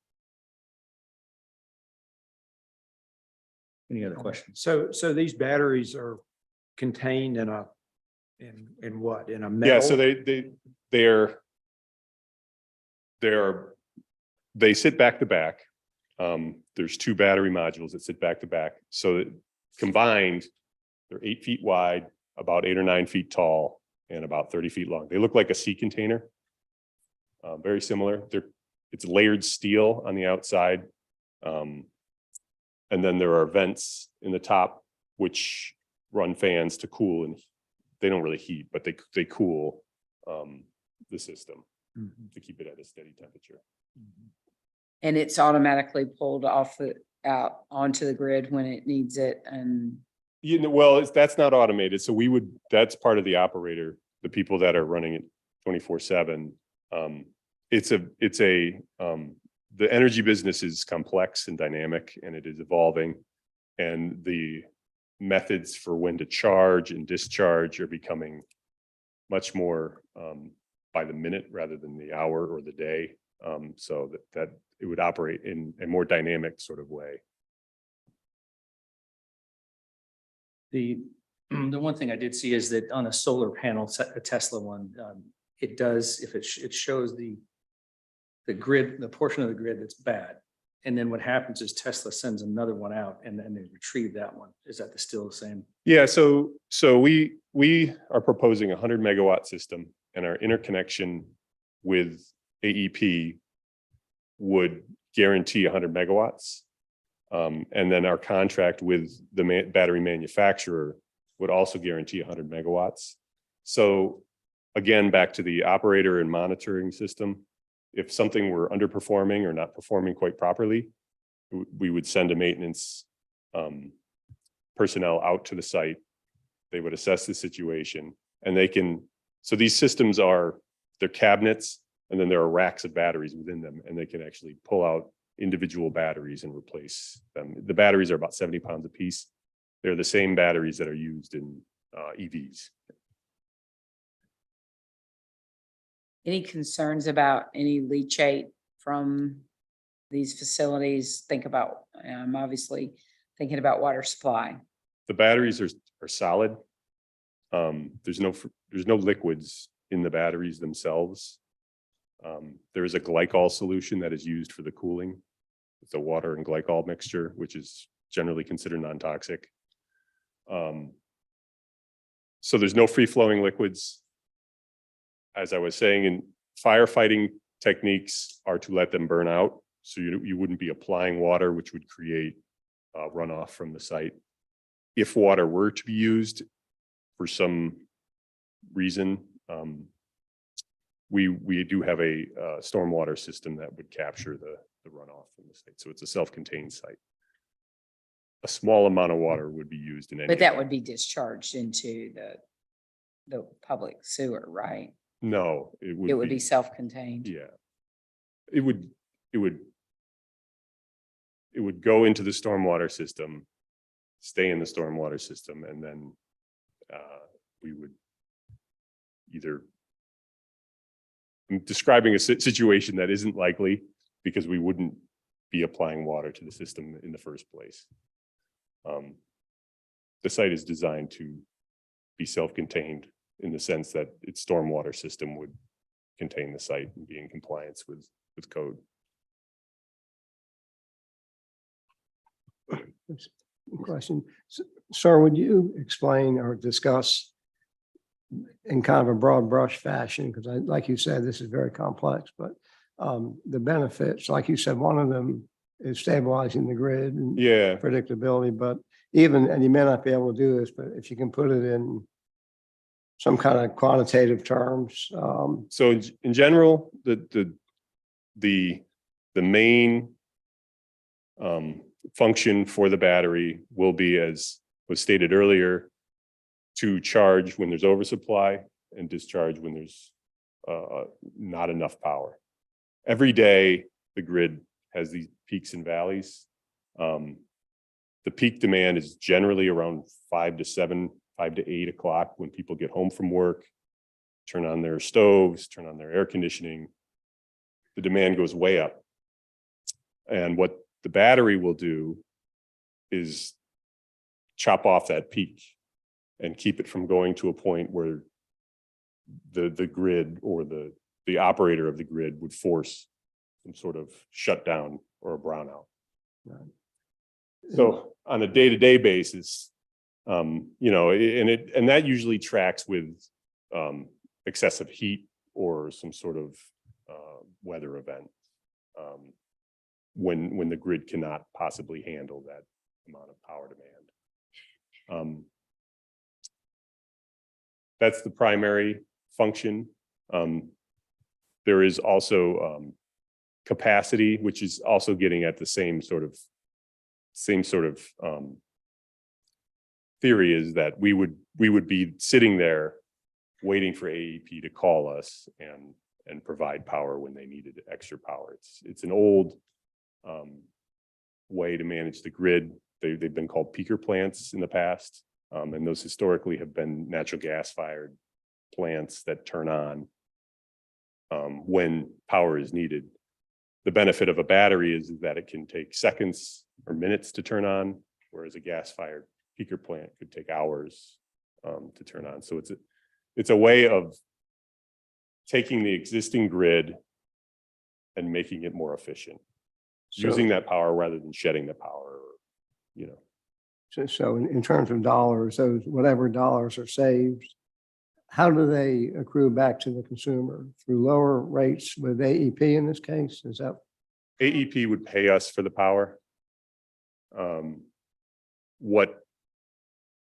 [SPEAKER 2] Any other questions?
[SPEAKER 5] So these batteries are contained in a, in what, in a metal?
[SPEAKER 6] Yeah, so they sit back to back. There's 2 battery modules that sit back to back. So that combined, they're 8 feet wide, about 8 or 9 feet tall, and about 30 feet long. They look like a sea container. Very similar. It's layered steel on the outside. And then there are vents in the top, which run fans to cool, and they don't really heat, but they cool the system to keep it at a steady temperature.
[SPEAKER 4] And it's automatically pulled out onto the grid when it needs it, and
[SPEAKER 6] You know, well, that's not automated. So that's part of the operator, the people that are running it 24/7. The energy business is complex and dynamic, and it is evolving. And the methods for when to charge and discharge are becoming much more by the minute rather than the hour or the day. So that it would operate in a more dynamic sort of way.
[SPEAKER 2] The one thing I did see is that on a solar panel, a Tesla one, it does, if it shows the grid, the portion of the grid that's bad. And then what happens is Tesla sends another one out and then they retrieve that one. Is that still the same?
[SPEAKER 6] Yeah, so we are proposing a 100 megawatt system, and our interconnection with AEP would guarantee 100 megawatts. And then our contract with the battery manufacturer would also guarantee 100 megawatts. So again, back to the operator and monitoring system, if something were underperforming or not performing quite properly, we would send a maintenance personnel out to the site. They would assess the situation, and they can, so these systems are, they're cabinets, and then there are racks of batteries within them, and they can actually pull out individual batteries and replace them. The batteries are about 70 pounds a piece. They're the same batteries that are used in EVs.
[SPEAKER 4] Any concerns about any leachate from these facilities? Think about, obviously thinking about water supply.
[SPEAKER 6] The batteries are solid. There's no liquids in the batteries themselves. There is a glycol solution that is used for the cooling. It's a water and glycol mixture, which is generally considered non-toxic. So there's no free-flowing liquids. As I was saying, in firefighting techniques are to let them burn out. So you wouldn't be applying water, which would create runoff from the site. If water were to be used for some reason, we do have a stormwater system that would capture the runoff from the site. So it's a self-contained site. A small amount of water would be used in any.
[SPEAKER 4] But that would be discharged into the public sewer, right?
[SPEAKER 6] No,
[SPEAKER 4] It would be self-contained.
[SPEAKER 6] Yeah. It would go into the stormwater system, stay in the stormwater system, and then we would either, I'm describing a situation that isn't likely because we wouldn't be applying water to the system in the first place. The site is designed to be self-contained in the sense that its stormwater system would contain the site and be in compliance with code.
[SPEAKER 3] Question. Sir, would you explain or discuss in kind of a broad brush fashion, because like you said, this is very complex, but the benefits, like you said, one of them is stabilizing the grid and
[SPEAKER 6] Yeah.
[SPEAKER 3] predictability, but even, and you may not be able to do this, but if you can put it in some kind of quantitative terms.
[SPEAKER 6] So in general, the main function for the battery will be, as was stated earlier, to charge when there's oversupply and discharge when there's not enough power. Every day, the grid has these peaks and valleys. The peak demand is generally around 5 to 8 o'clock when people get home from work, turn on their stoves, turn on their air conditioning. The demand goes way up. And what the battery will do is chop off that peak and keep it from going to a point where the grid or the operator of the grid would force some sort of shutdown or a brownout.
[SPEAKER 3] Right.
[SPEAKER 6] So on a day-to-day basis, and that usually tracks with excessive heat or some sort of weather event when the grid cannot possibly handle that amount of power demand. That's the primary function. There is also capacity, which is also getting at the same sort of theory, is that we would be sitting there waiting for AEP to call us and provide power when they needed extra power. It's an old way to manage the grid. They've been called peaker plants in the past, and those historically have been natural gas fired plants that turn on when power is needed. The benefit of a battery is that it can take seconds or minutes to turn on, whereas a gas-fired peaker plant could take hours to turn on. So it's a way of taking the existing grid and making it more efficient, using that power rather than shedding the power,
[SPEAKER 3] So in terms of dollars, those whatever dollars are saved, how do they accrue back to the consumer? Through lower rates with AEP in this case? Is that?
[SPEAKER 6] AEP would pay us for the power. what,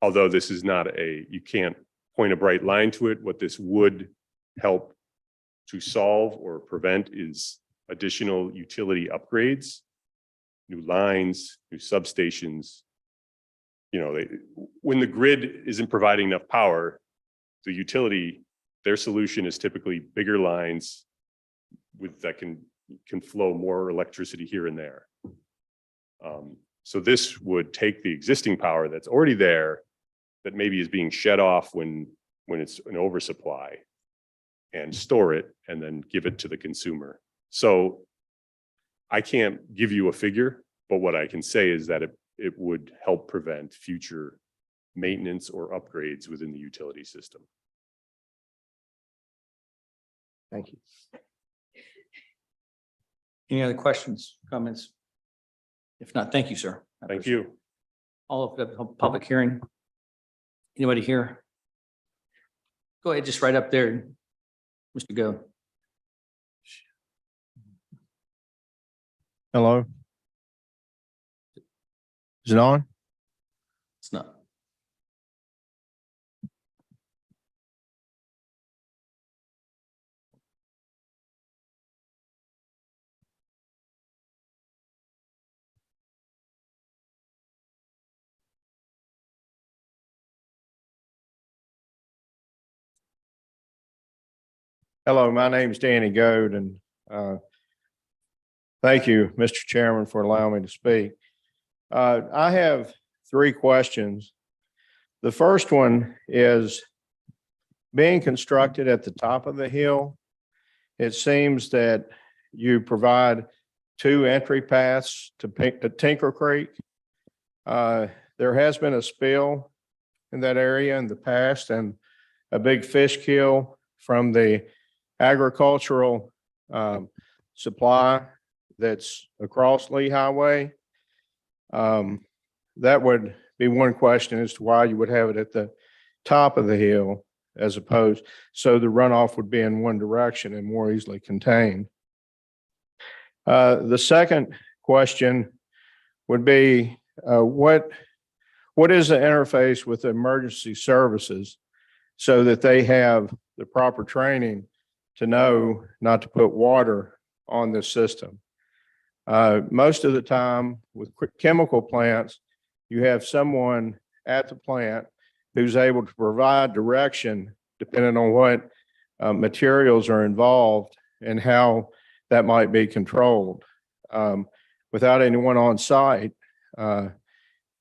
[SPEAKER 6] although this is not you can't point a bright line to it, what this would help to solve or prevent is additional utility upgrades, new lines, new substations. When the grid isn't providing enough power, the utility, their solution is typically bigger lines that can flow more electricity here and there. So this would take the existing power that's already there that maybe is being shut off when it's an oversupply and store it and then give it to the consumer. So I can't give you a figure, but what I can say is that it would help prevent future maintenance or upgrades within the utility system.
[SPEAKER 3] Thank you.
[SPEAKER 2] Any other questions, comments? If not, thank you, sir. I
[SPEAKER 6] Thank
[SPEAKER 2] appreciate
[SPEAKER 6] you.
[SPEAKER 2] it. All of the public hearing. Anybody here? Go ahead, just right up there, Mr. Go.
[SPEAKER 8] Hello? Is it on?
[SPEAKER 2] It's not.
[SPEAKER 8] Hello, my name is Danny Goode, and thank you, Mr. Chairman, for allowing me to speak. I have 3 questions. The first one is being constructed at the top of the hill. It seems that you provide 2 entry paths to Tinker Creek. There has been a spill in that area in the past and a big fish kill from the agricultural supply that's across Lee Highway. That would be one question as to why you would have it at the top of the hill as opposed, so the runoff would be in one direction and more easily contained. The second question would be, what is the interface with emergency services so that they have the proper training to know not to put water on this system? Most of the time with chemical plants, you have someone at the plant who's able to provide direction depending on what materials are involved and how that might be controlled. Without anyone on site,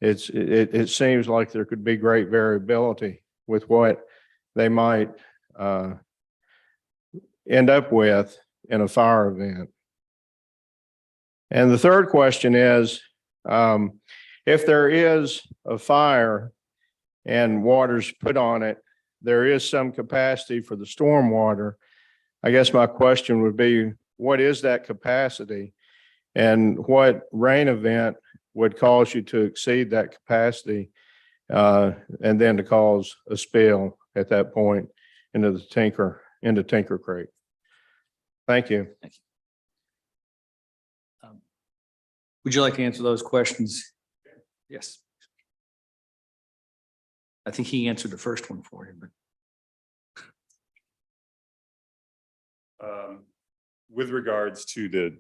[SPEAKER 8] it seems like there could be great variability with what they might end up with in a fire event. And the third question is, if there is a fire and water's put on it, there is some capacity for the stormwater. I guess my question would be, what is that capacity? And what rain event would cause you to exceed that capacity and then to cause a spill at that point into Tinker Creek? Thank you.
[SPEAKER 2] Thank you. Would you like to answer those questions? Yes. I think he answered the first one for you, but
[SPEAKER 6] With regards to the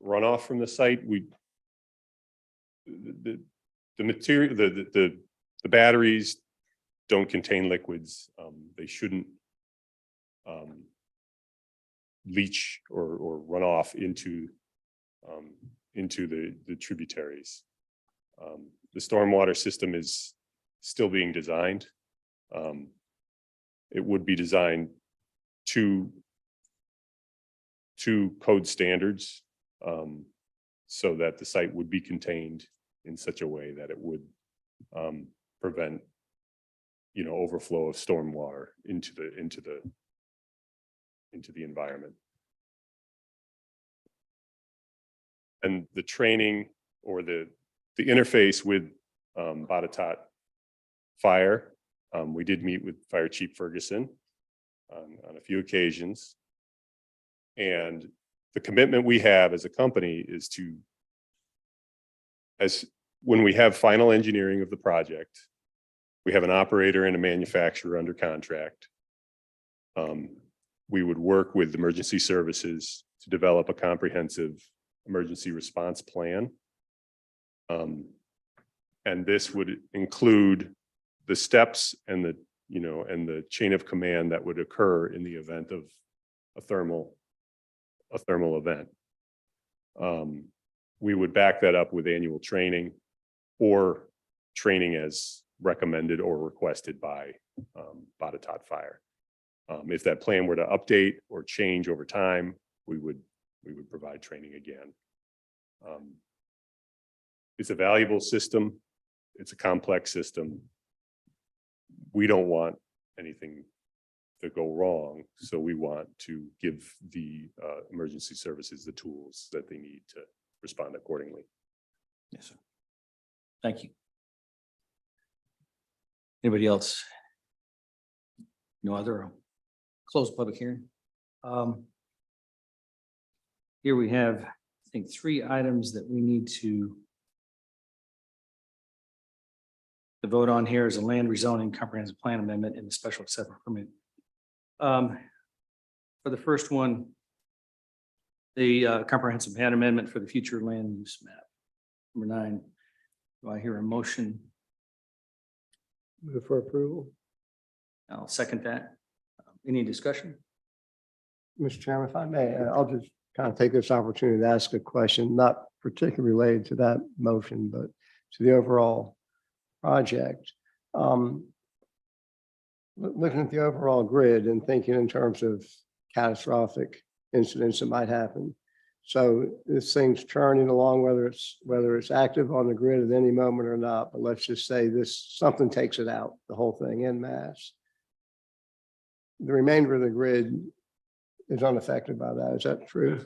[SPEAKER 6] runoff from the site, the material, the batteries don't contain liquids. They shouldn't leach or run off into the tributaries. The stormwater system is still being designed. It would be designed to code standards so that the site would be contained in such a way that it would prevent, overflow of stormwater into the environment. And the training or the interface with Botetourt Fire, we did meet with Fire Chief Ferguson on a few occasions. And the commitment we have as a company is to, as when we have final engineering of the project, we have an operator and a manufacturer under contract. We would work with emergency services to develop a comprehensive emergency response plan. And this would include the steps and the chain of command that would occur in the event of a thermal event. We would back that up with annual training or training as recommended or requested by Botetourt Fire. If that plan were to update or change over time, we would provide training again. It's a valuable system. It's a complex system. We don't want anything to go wrong, so we want to give the emergency services the tools that they need to respond accordingly.
[SPEAKER 2] Yes, sir. Thank you. Anybody else? No other? Close the public hearing. Here we have, I think, 3 items that we need to vote on. Here is a land rezoning comprehensive plan amendment and the special exception permit. For the first one, the comprehensive plan amendment for the future land use map. Number 9, do I hear a motion?
[SPEAKER 3] Move for approval.
[SPEAKER 2] I'll second that. Any discussion?
[SPEAKER 3] Mr. Chairman, if I may, I'll just kind of take this opportunity to ask a question, not particularly related to that motion, but to the overall project. Looking at the overall grid and thinking in terms of catastrophic incidents that might happen. So this thing's churning along, whether it's active on the grid at any moment or not, but let's just say something takes it out, the whole thing en masse. The remainder of the grid is unaffected by that. Is that true?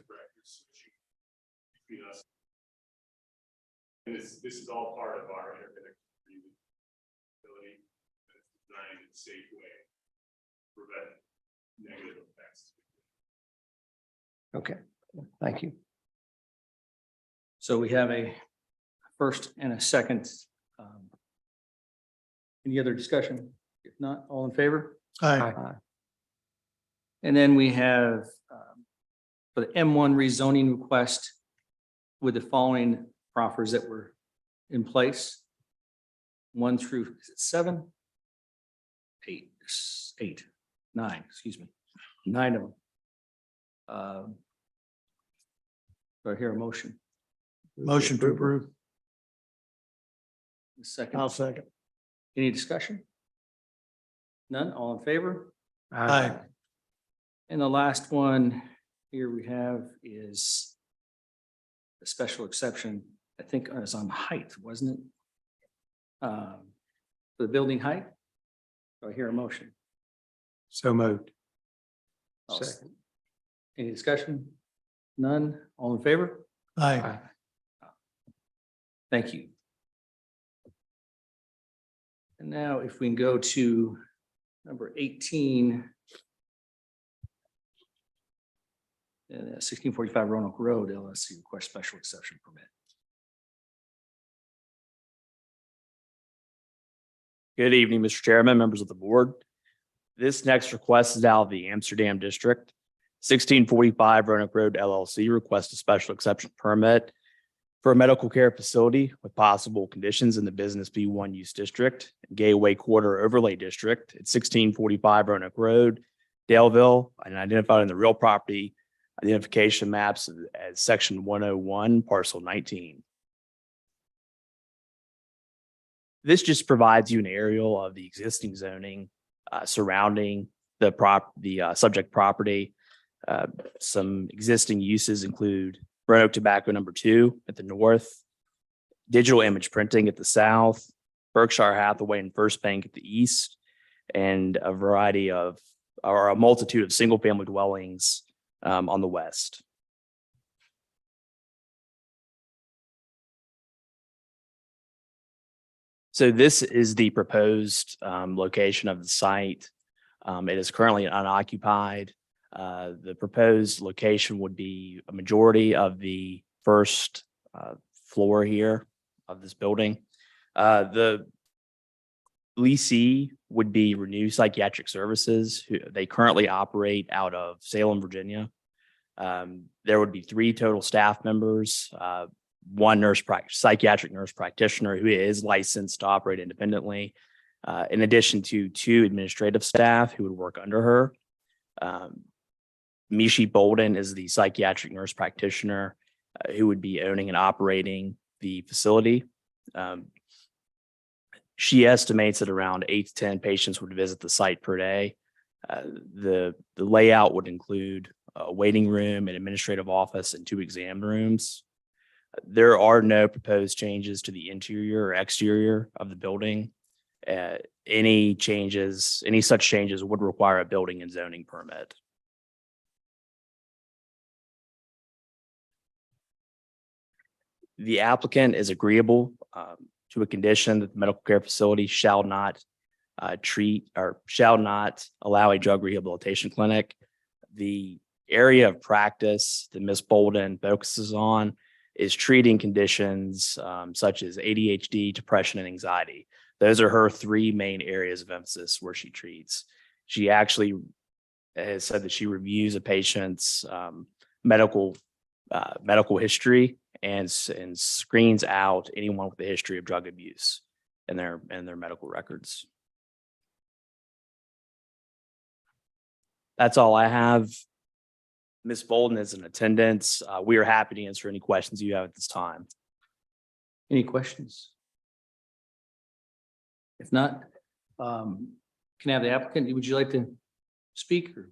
[SPEAKER 6] And this is all part of our interconnection ability, designed in a safe way, prevent negative effects.
[SPEAKER 3] Okay, thank you.
[SPEAKER 2] So we have a first and a second. Any other discussion? If not, all in favor?
[SPEAKER 3] Aye.
[SPEAKER 2] And then we have for the M1 rezoning request with the following proffers that were in place. 1 through 7, 8, 9, excuse me, 9 of them. Do I hear a motion?
[SPEAKER 3] Motion to approve.
[SPEAKER 2] A second.
[SPEAKER 3] I'll second.
[SPEAKER 2] Any discussion? None, all in favor?
[SPEAKER 3] Aye.
[SPEAKER 2] And the last one here we have is a special exception, I think it's on height, wasn't it? For the building height? Do I hear a motion?
[SPEAKER 3] So moved.
[SPEAKER 2] Second. Any discussion? None, all in favor?
[SPEAKER 3] Aye.
[SPEAKER 2] Thank you. And now if we can go to number 18. 1645 Roanoke Road, LLC request special exception permit.
[SPEAKER 9] Good evening, Mr. Chairman, members of the board. This next request is out of the Amsterdam District. 1645 Roanoke Road LLC requests a special exception permit for a medical care facility with possible conditions in the Business B1 Use District, Gateway Quarter Overlay District at 1645 Roanoke Road, Daleville, and identified in the real property identification maps as section 101, parcel 19. This just provides you an aerial of the existing zoning surrounding the subject property. Some existing uses include Roanoke Tobacco No. 2 at the north, digital image printing at the south, Berkshire Hathaway and First Bank at the east, and a multitude of single-family dwellings on the west. So this is the proposed location of the site. It is currently unoccupied. The proposed location would be a majority of the first floor here. of this building. The leasee would be Renew Psychiatric Services, who they currently operate out of Salem, Virginia. There would be 3 total staff members, 1 psychiatric nurse practitioner who is licensed to operate independently, in addition to 2 administrative staff who would work under her. Mishi Bolden is the psychiatric nurse practitioner who would be owning and operating the facility. She estimates that around 8 to 10 patients would visit the site per day. The layout would include a waiting room, an administrative office, and 2 exam rooms. There are no proposed changes to the interior or exterior of the building. Any such changes would require a building and zoning permit. The applicant is agreeable to a condition that the medical care facility shall not allow a drug rehabilitation clinic. The area of practice that Ms. Bolden focuses on is treating conditions such as ADHD, depression, and anxiety. Those are her 3 main areas of emphasis where she treats. She actually has said that she reviews a patient's medical history and screens out anyone with a history of drug abuse in their medical records. That's all I have. Ms. Bolden is in attendance. We are happy to answer any questions you have at this time.
[SPEAKER 2] Any questions? If not, can I have the applicant? Would you like to speak? Or?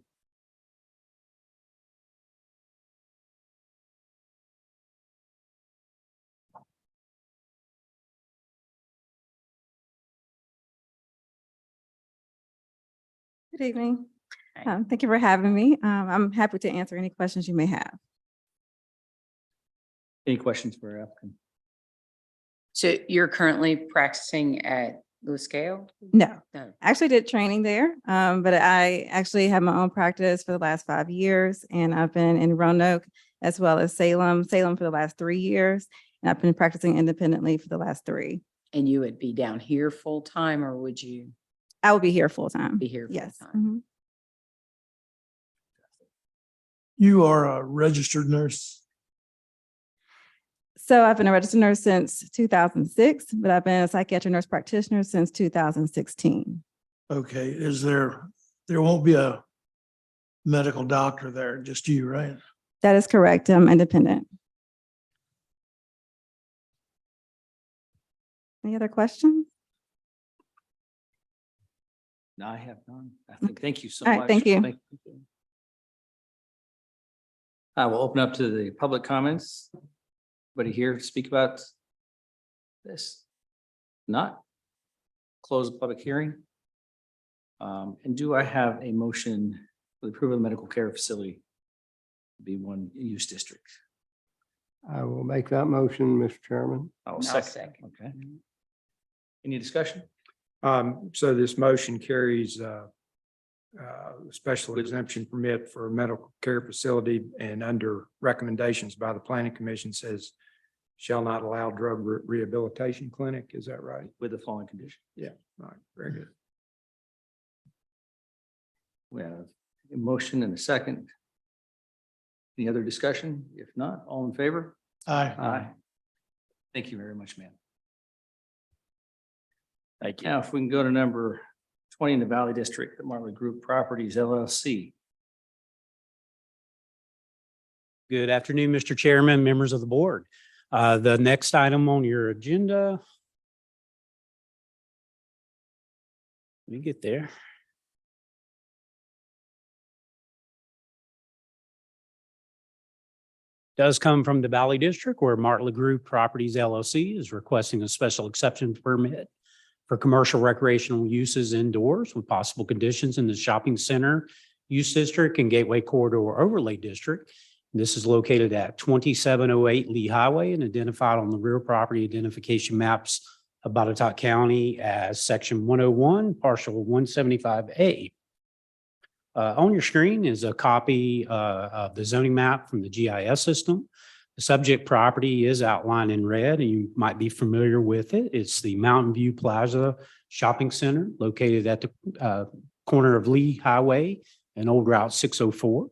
[SPEAKER 10] Good evening.
[SPEAKER 4] Hi.
[SPEAKER 10] Thank you for having me. I'm happy to answer any questions you may have.
[SPEAKER 2] Any questions for our applicant?
[SPEAKER 4] So you're currently practicing at Lewis Gale?
[SPEAKER 10] No,
[SPEAKER 4] No.
[SPEAKER 10] I actually did training there, but I actually have my own practice for the last 5 years, and I've been in Roanoke as well as Salem for the last 3 years, and I've been practicing independently for the last 3.
[SPEAKER 4] And you would be down here full time, or would you
[SPEAKER 10] I will be here full time.
[SPEAKER 4] be here?
[SPEAKER 10] Yes.
[SPEAKER 4] full time?
[SPEAKER 10] Mhm.
[SPEAKER 11] You are a registered nurse.
[SPEAKER 10] So I've been a registered nurse since 2006, but I've been a psychiatric nurse practitioner since 2016.
[SPEAKER 11] Okay, there won't be a medical doctor there, just you, right?
[SPEAKER 10] That is correct. I'm independent. Any other questions?
[SPEAKER 2] No, I have none. I think, thank you so
[SPEAKER 10] All
[SPEAKER 2] much.
[SPEAKER 10] right, thank you.
[SPEAKER 2] I will open up to the public comments. Anybody here to speak about this? Not? Close the public hearing. And do I have a motion for the approval of the medical care facility to be one use district?
[SPEAKER 3] I will make that motion, Mr. Chairman.
[SPEAKER 2] I'll
[SPEAKER 4] I'll
[SPEAKER 2] second.
[SPEAKER 4] second.
[SPEAKER 2] Okay. Any discussion?
[SPEAKER 5] So this motion carries special exemption permit for a medical care facility, and under recommendations by the planning commission says shall not allow drug rehabilitation clinic. Is that right?
[SPEAKER 2] With the following condition.
[SPEAKER 5] Yeah. All right. Very good.
[SPEAKER 2] We have a motion and a second. Any other discussion? If not, all in favor?
[SPEAKER 11] Aye.
[SPEAKER 2] Aye. Thank you very much, ma'am.
[SPEAKER 9] Thank you.
[SPEAKER 2] Now, if we can go to number 20 in the Valley District, the Martley Group Properties LLC.
[SPEAKER 12] Good afternoon, Mr. Chairman, members of the board. The next item on your agenda. Let me get there. Does come from the Valley District, where Martley Group Properties LLC is requesting a special exception permit for commercial recreational uses indoors with possible conditions in the shopping center use district and Gateway Corridor Overlay District. This is located at 2708 Lee Highway and identified on the rear property identification maps of Botetourt County as section 101, partial 175A. On your screen is a copy of the zoning map from the GIS system. The subject property is outlined in red, and you might be familiar with it. It's the Mountain View Plaza Shopping Center located at the corner of Lee Highway and Old Route 604.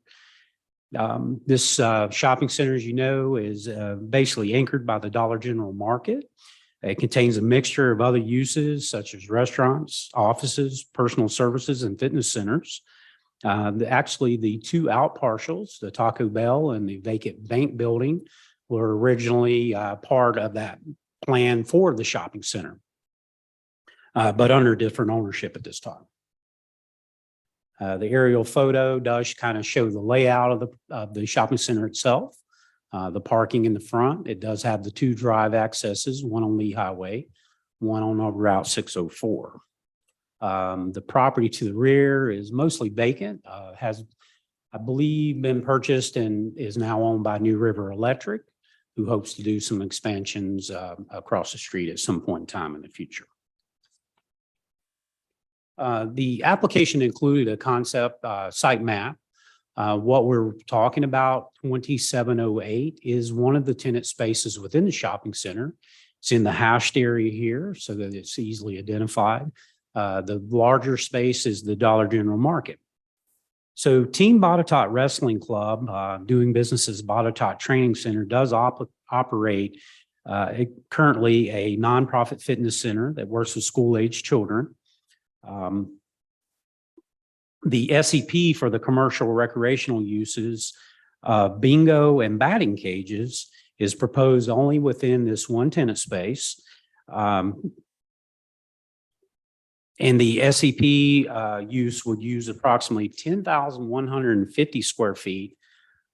[SPEAKER 12] This shopping center, as you know, is basically anchored by the Dollar General Market. It contains a mixture of other uses such as restaurants, offices, personal services, and fitness centers. Actually, the two out parcels, the Taco Bell and the vacant bank building, were originally part of that plan for the shopping center, but under different ownership at this time. The aerial photo does kind of show the layout of the shopping center itself. The parking in the front, it does have the two drive accesses, one on Lee Highway, one on Route 604. The property to the rear is mostly vacant, has, I believe, been purchased and is now owned by New River Electric, who hopes to do some expansions across the street at some point in time in the future. The application included a concept site map. What we're talking about, 2708, is one of the tenant spaces within the shopping center. It's in the hashed area here so that it's easily identified. The larger space is the Dollar General Market. So Team Botetourt Wrestling Club, doing business as Botetourt Training Center, does operate currently a nonprofit fitness center that works with school-age children. The SEP for the commercial recreational uses, bingo and batting cages, is proposed only within this one tenant space. And the SEP use would use approximately 10,150 square feet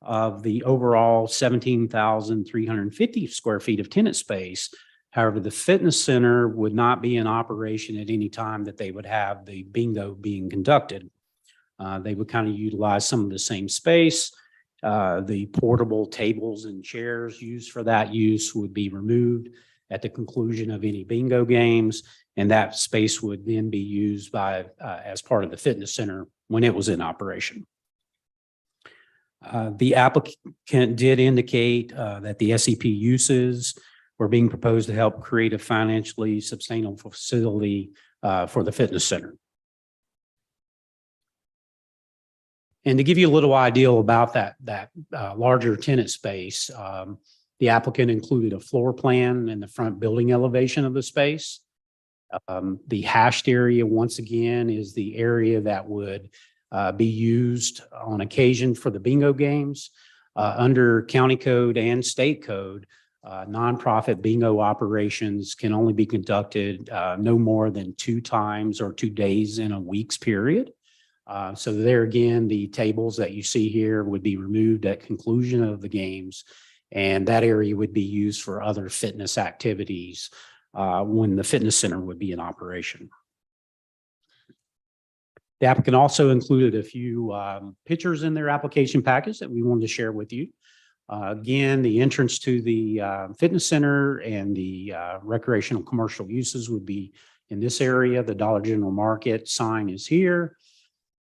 [SPEAKER 12] of the overall 17,350 square feet of tenant space. However, the fitness center would not be in operation at any time that they would have the bingo being conducted. They would kind of utilize some of the same space. The portable tables and chairs used for that use would be removed at the conclusion of any bingo games, and that space would then be used by as part of the fitness center when it was in operation. The applicant did indicate that the SEP uses were being proposed to help create a financially sustainable facility for the fitness center. And to give you a little idea about that larger tenant space, the applicant included a floor plan and the front building elevation of the space. The hashed area, once again, is the area that would be used on occasion for the bingo games. Under county code and state code, nonprofit bingo operations can only be conducted no more than 2 times or 2 days in a week's period. So there again, the tables that you see here would be removed at conclusion of the games, and that area would be used for other fitness activities when the fitness center would be in operation. The applicant also included a few pictures in their application package that we wanted to share with you. Again, the entrance to the fitness center and the recreational commercial uses would be in this area. The Dollar General Market sign is here,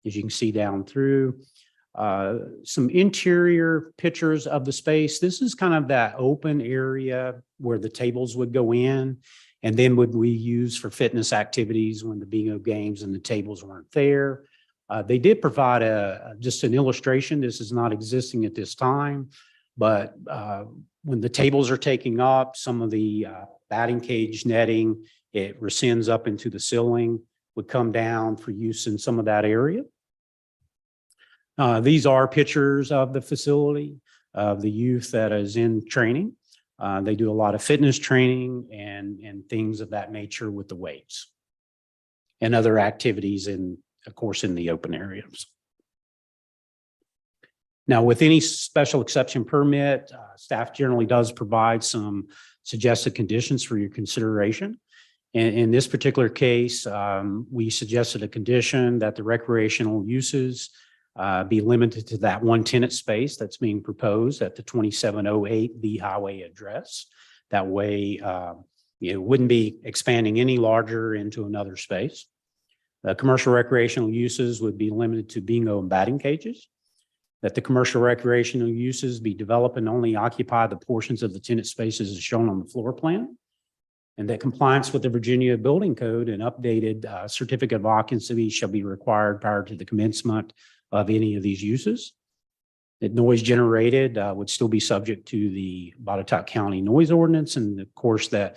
[SPEAKER 12] as you can see down through. Some interior pictures of the space. This is kind of that open area where the tables would go in, and then would we use for fitness activities when the bingo games and the tables weren't there. They did provide just an illustration. This is not existing at this time, but when the tables are taking up, some of the batting cage netting, it rescinds up into the ceiling, would come down for use in some of that area. These are pictures of the facility, of the youth that is in training. They do a lot of fitness training and things of that nature with the weights and other activities of course, in the open areas. Now, with any special exception permit, staff generally does provide some suggested conditions for your consideration. In this particular case, we suggested a condition that the recreational uses be limited to that one tenant space that's being proposed at the 2708 B Highway address. That way, it wouldn't be expanding any larger into another space. The commercial recreational uses would be limited to bingo and batting cages. that the commercial recreational uses be developed and only occupy the portions of the tenant spaces as shown on the floor plan. And that compliance with the Virginia Building Code and updated certificate of occupancy shall be required prior to the commencement of any of these uses. That noise generated would still be subject to the Botetourt County noise ordinance, and of course that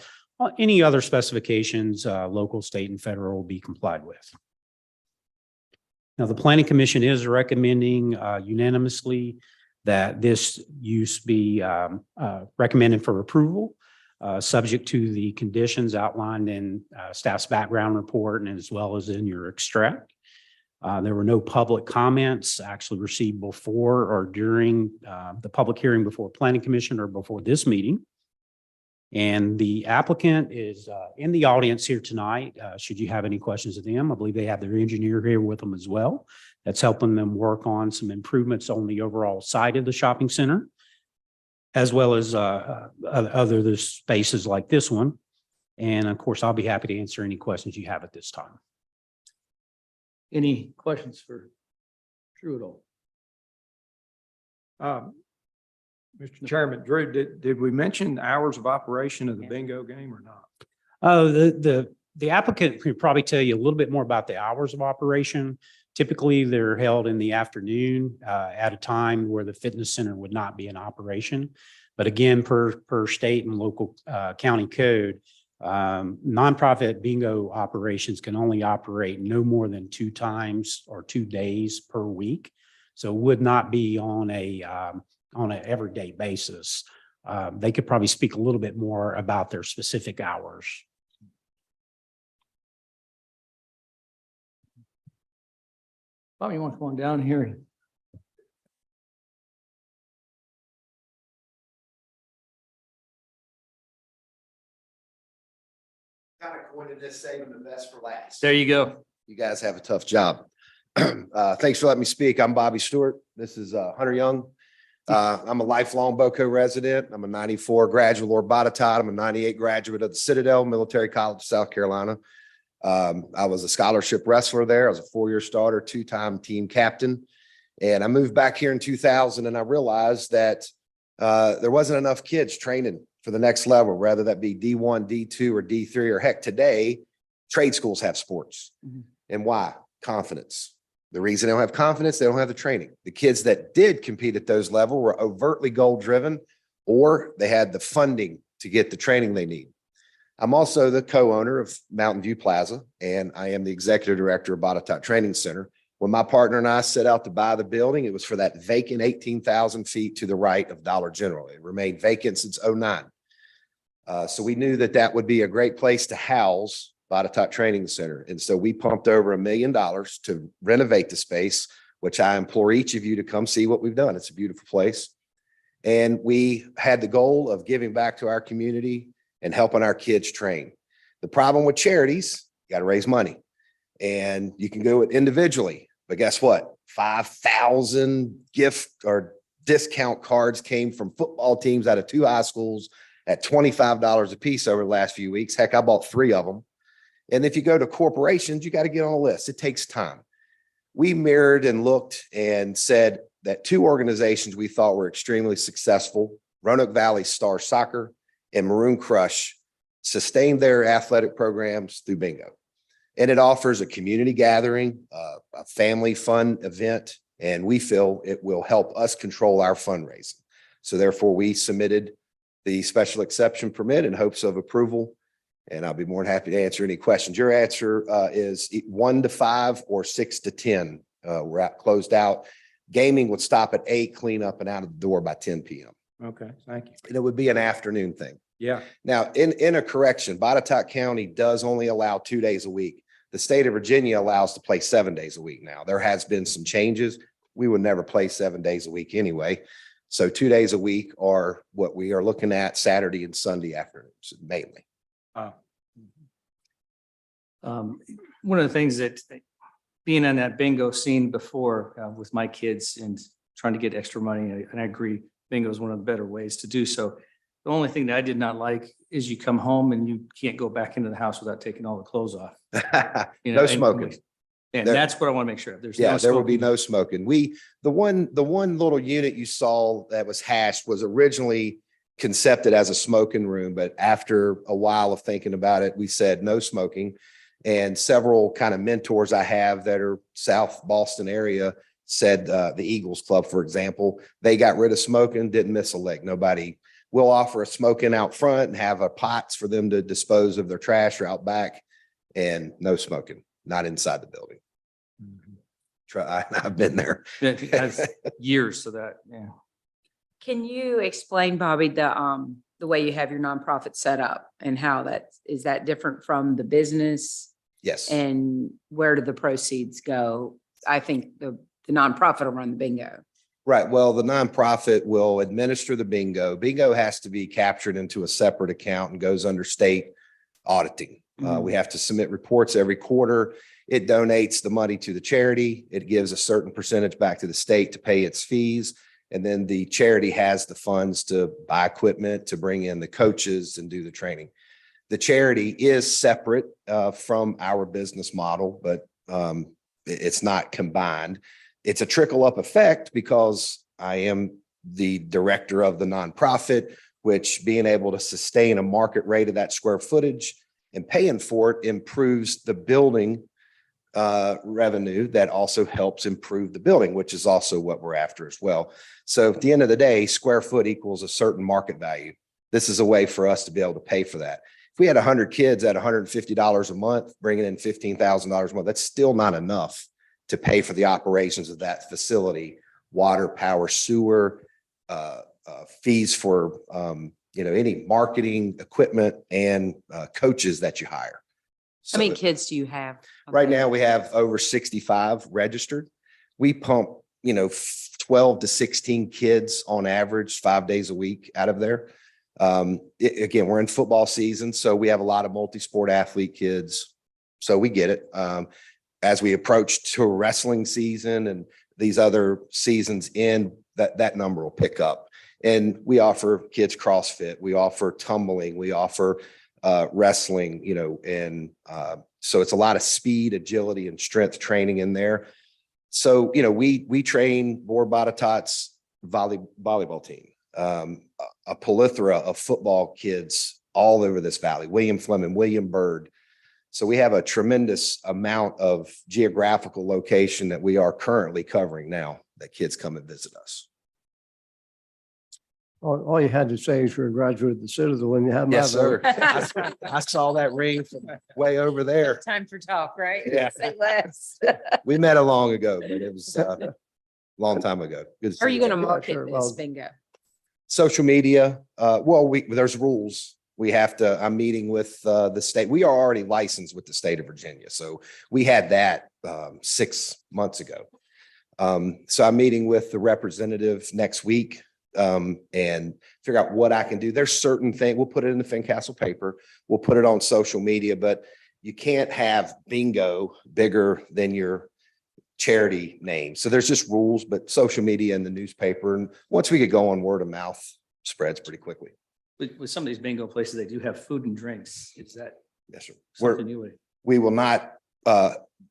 [SPEAKER 12] any other specifications, local, state, and federal will be complied with. Now, the Planning Commission is recommending unanimously that this use be recommended for approval, subject to the conditions outlined in staff's background report and as well as in your extract. There were no public comments actually received before or during the public hearing before Planning Commission or before this meeting. And the applicant is in the audience here tonight. Should you have any questions of them, I believe they have their engineer here with them as well. That's helping them work on some improvements on the overall site of the shopping center, as well as other spaces like this one. And of course, I'll be happy to answer any questions you have at this time.
[SPEAKER 2] Any questions for Drew at all?
[SPEAKER 5] Mr. Chairman, Drew, did we mention the hours of operation of the bingo game or not?
[SPEAKER 12] Oh, the applicant could probably tell you a little bit more about the hours of operation. Typically, they're held in the afternoon at a time where the fitness center would not be in operation. But again, per state and local county code, nonprofit bingo operations can only operate no more than 2 times or 2 days per week. So it would not be on an everyday basis. They could probably speak a little bit more about their specific hours.
[SPEAKER 2] Bobby, you want to come on down here?
[SPEAKER 13] Kind of coined this saving the best for last.
[SPEAKER 2] There you go.
[SPEAKER 13] You guys have a tough job. Thanks for letting me speak. I'm Bobby Stewart. This is Hunter Young. I'm a lifelong Boco resident. I'm a 94 graduate of Lord Botetourt. I'm a 98 graduate of the Citadel Military College, South Carolina. I was a scholarship wrestler there. I was a 4-year starter, 2-time team captain. And I moved back here in 2000 and I realized that there wasn't enough kids training for the next level, whether that be D1, D2, or D3, or heck, today, trade schools have sports.
[SPEAKER 2] Mhm.
[SPEAKER 13] And why? Confidence. The reason they don't have confidence, they don't have the training. The kids that did compete at those levels were overtly goal-driven, or they had the funding to get the training they need. I'm also the co-owner of Mountain View Plaza, and I am the executive director of Botetourt Training Center. When my partner and I set out to buy the building, it was for that vacant 18,000 feet to the right of Dollar General. It remained vacant since 2009. So we knew that that would be a great place to house Botetourt Training Center. And so we pumped over $1 million to renovate the space, which I implore each of you to come see what we've done. It's a beautiful place. And we had the goal of giving back to our community and helping our kids train. The problem with charities, you got to raise money. And you can do it individually. But guess what? 5,000 gift or discount cards came from football teams out of 2 high schools at $25 a piece over the last few weeks. Heck, I bought 3 of them. And if you go to corporations, you got to get on a list. It takes time. We mirrored and looked and said that 2 organizations we thought were extremely successful, Roanoke Valley Star Soccer and Maroon Crush, sustained their athletic programs through bingo. And it offers a community gathering, a family fun event, and we feel it will help us control our fundraising. So therefore, we submitted the special exception permit in hopes of approval, and I'll be more than happy to answer any questions. Your answer is 1 to 5 or 6 to 10. We're closed out. Gaming would stop at 8, clean up and out of the door by 10 p.m.
[SPEAKER 5] Okay, thank you.
[SPEAKER 13] And it would be an afternoon thing.
[SPEAKER 5] Yeah.
[SPEAKER 13] Now, in a correction, Botetourt County does only allow 2 days a week. The state of Virginia allows to play 7 days a week now. There has been some changes. We would never play 7 days a week anyway. So 2 days a week are what we are looking at, Saturday and Sunday afternoons mainly.
[SPEAKER 2] One of the things that being on that bingo scene before with my kids and trying to get extra money, and I agree, bingo is one of the better ways to do so. The only thing that I did not like is you come home and you can't go back into the house without taking all the clothes off. You know,
[SPEAKER 13] No
[SPEAKER 2] and
[SPEAKER 13] smoking.
[SPEAKER 2] And
[SPEAKER 13] There-
[SPEAKER 2] that's what I want to make sure of. There's
[SPEAKER 13] Yeah,
[SPEAKER 2] no
[SPEAKER 13] there will be
[SPEAKER 2] smoking.
[SPEAKER 13] no smoking. The one little unit you saw that was hashed was originally concepted as a smoking room, but after a while of thinking about it, we said no smoking. And several kind of mentors I have that are South Boston area said, the Eagles Club, for example, they got rid of smoking, didn't miss a lick. Nobody will offer a smoking out front and have a pots for them to dispose of their trash or out back, and no smoking, not inside the building. I've been there.
[SPEAKER 2] That's years to that, yeah.
[SPEAKER 4] Can you explain, Bobby, the way you have your nonprofit set up and how is that different from the business?
[SPEAKER 13] Yes.
[SPEAKER 4] And where do the proceeds go? I think the nonprofit will run the bingo.
[SPEAKER 13] Right. Well, the nonprofit will administer the bingo. Bingo has to be captured into a separate account and goes under state auditing. We have to submit reports every quarter. It donates the money to the charity. It gives a certain percentage back to the state to pay its fees. And then the charity has the funds to buy equipment, to bring in the coaches and do the training. The charity is separate from our business model, but it's not combined. It's a trickle up effect because I am the director of the nonprofit, which being able to sustain a market rate of that square footage and paying for it improves the building revenue. That also helps improve the building, which is also what we're after as well. So at the end of the day, square foot equals a certain market value. This is a way for us to be able to pay for that. If we had 100 kids at $150 a month, bringing in $15,000 a month, that's still not enough to pay for the operations of that facility, water, power, sewer, fees for, any marketing equipment and coaches that you hire.
[SPEAKER 4] How many kids do you have?
[SPEAKER 13] Right now, we have over 65 registered. We pump, 12 to 16 kids on average, 5 days a week out of there. Again, we're in football season, so we have a lot of multi-sport athlete kids. So we get it. As we approach to wrestling season and these other seasons in, that number will pick up. And we offer kids CrossFit, we offer tumbling, we offer wrestling, and so it's a lot of speed, agility, and strength training in there. So, we train Botetourt's volleyball team, a plethora of football kids all over this valley, William Fleming, William Byrd. So we have a tremendous amount of geographical location that we are currently covering now that kids come and visit us.
[SPEAKER 3] All you had to say is you're a graduate of the Citadel when you have my
[SPEAKER 13] Yes, sir.
[SPEAKER 3] vote.
[SPEAKER 13] I saw that ring from way over there.
[SPEAKER 4] Time for talk, right?
[SPEAKER 13] Yeah.
[SPEAKER 4] Say less.
[SPEAKER 13] We met a long ago, but it was a long time ago. Good to
[SPEAKER 4] How are
[SPEAKER 13] see
[SPEAKER 4] you going to
[SPEAKER 3] Yeah,
[SPEAKER 4] market
[SPEAKER 3] sure.
[SPEAKER 4] this
[SPEAKER 3] Well-
[SPEAKER 4] bingo?
[SPEAKER 13] Social media, there's rules. I'm meeting with the state. We are already licensed with the state of Virginia. So we had that 6 months ago. So I'm meeting with the representative next week and figure out what I can do. There's certain things, we'll put it in the Fincastle paper. We'll put it on social media, but you can't have bingo bigger than your charity name. So there's just rules, but social media and the newspaper. And once we get going, word of mouth spreads pretty quickly.
[SPEAKER 2] With some of these bingo places, they do have food and drinks. Is that
[SPEAKER 13] Yes, sir.
[SPEAKER 2] something you would?
[SPEAKER 13] We will not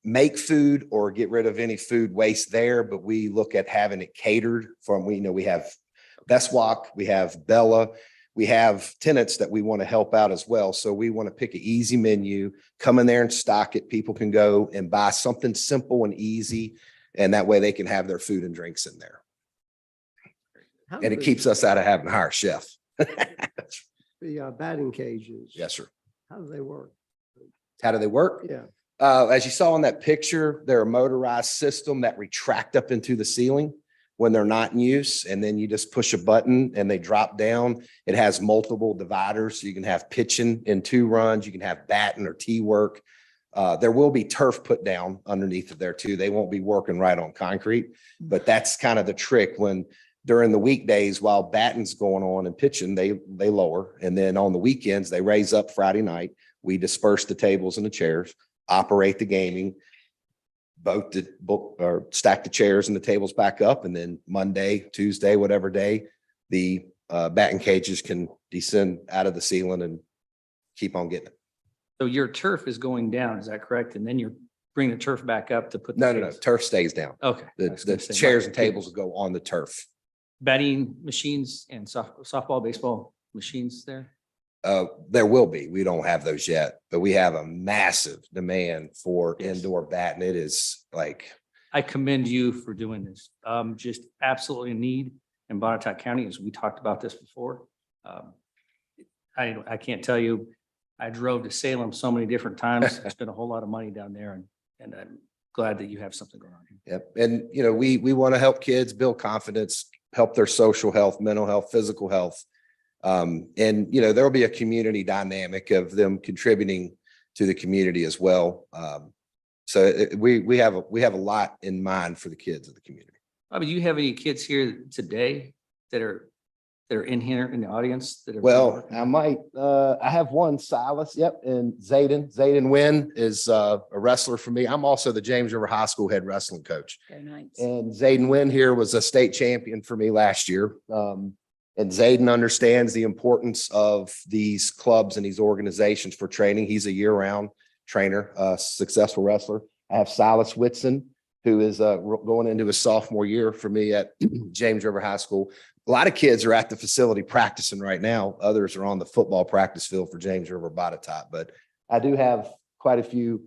[SPEAKER 13] make food or get rid of any food waste there, but we look at having it catered from, we have Best Walk, we have Bella, we have tenants that we want to help out as well. So we want to pick an easy menu, come in there and stock it. People can go and buy something simple and easy, and that way they can have their food and drinks in there.
[SPEAKER 3] How
[SPEAKER 13] And it
[SPEAKER 3] do
[SPEAKER 13] keeps us out of having to hire a chef.
[SPEAKER 3] the batting cages.
[SPEAKER 13] Yes, sir.
[SPEAKER 3] How do they work?
[SPEAKER 13] How do they work?
[SPEAKER 3] Yeah.
[SPEAKER 13] As you saw in that picture, they're a motorized system that retract up into the ceiling when they're not in use. And then you just push a button and they drop down. It has multiple dividers. So you can have pitching in 2 runs. You can have batting or tee work. There will be turf put down underneath of there too. They won't be working right on concrete, but that's kind of the trick. When during the weekdays while batting's going on and pitching, they lower. And then on the weekends, they raise up Friday night. We disperse the tables and the chairs, operate the gaming, stack the chairs and the tables back up. And then Monday, Tuesday, whatever day, the batting cages can descend out of the ceiling and keep on getting it.
[SPEAKER 2] So your turf is going down, is that correct? And then you're bring the turf back up to put? the
[SPEAKER 13] No.
[SPEAKER 2] kids-
[SPEAKER 13] Turf stays down.
[SPEAKER 2] Okay. I
[SPEAKER 13] The,
[SPEAKER 2] was gonna
[SPEAKER 13] the
[SPEAKER 2] say,
[SPEAKER 13] chairs
[SPEAKER 2] my-
[SPEAKER 13] and tables will go on the turf.
[SPEAKER 2] Batting machines and softball, baseball machines there?
[SPEAKER 13] There will be. We don't have those yet, but we have a massive demand for
[SPEAKER 2] Yes.
[SPEAKER 13] indoor batting. It is like,
[SPEAKER 2] I commend you for doing this. Just absolutely in need in Botetourt County, as we talked about this before. I can't tell you, I drove to Salem so many different times. I spent a whole lot of money down there and I'm glad that you have something going on here.
[SPEAKER 13] yep. And, you know, we want to help kids build confidence, help their social health, mental health, physical health. And, you know, there'll be a community dynamic of them contributing to the community as well. We have a lot in mind for the kids of the community.
[SPEAKER 2] Bobby, do you have any kids here today that are in here in the audience that are?
[SPEAKER 13] Well, I might, I have one, Silas, yep, and Zayden Wynn is a wrestler for me. I'm also the James River High School head wrestling coach.
[SPEAKER 4] Very nice.
[SPEAKER 13] And Zayden Wynn here was a state champion for me last year. And Zayden understands the importance of these clubs and these organizations for training. He's a year-round trainer, successful wrestler. I have Silas Whitson, who is going into his sophomore year for me at James River High School. A lot of kids are at the facility practicing right now. Others are on the football practice field for James River Botetourt. But I do have quite a few,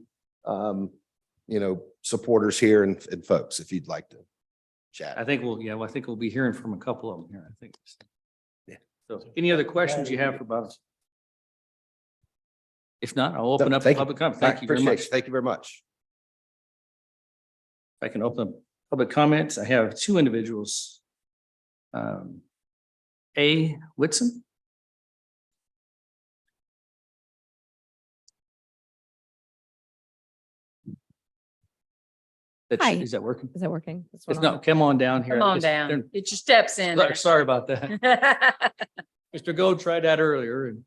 [SPEAKER 13] supporters here and folks, if you'd like to chat.
[SPEAKER 2] I think I think we'll be hearing from a couple of them here, I think.
[SPEAKER 13] Yeah.
[SPEAKER 2] So any other questions you have for Bob? If not, I'll open up
[SPEAKER 13] Thank you.
[SPEAKER 2] public comment. Thank you very
[SPEAKER 13] Appreciate
[SPEAKER 2] much.
[SPEAKER 13] it. Thank you very much.
[SPEAKER 2] If I can open up public comments, I have two individuals. A. Whitson.
[SPEAKER 14] Hi.
[SPEAKER 2] Is that working?
[SPEAKER 14] Is that working? This
[SPEAKER 2] If
[SPEAKER 14] one
[SPEAKER 2] not, come on down here.
[SPEAKER 4] Come on
[SPEAKER 2] Just-
[SPEAKER 4] down. Get your steps in.
[SPEAKER 2] Sorry about that. Mr. Gold tried that earlier. and-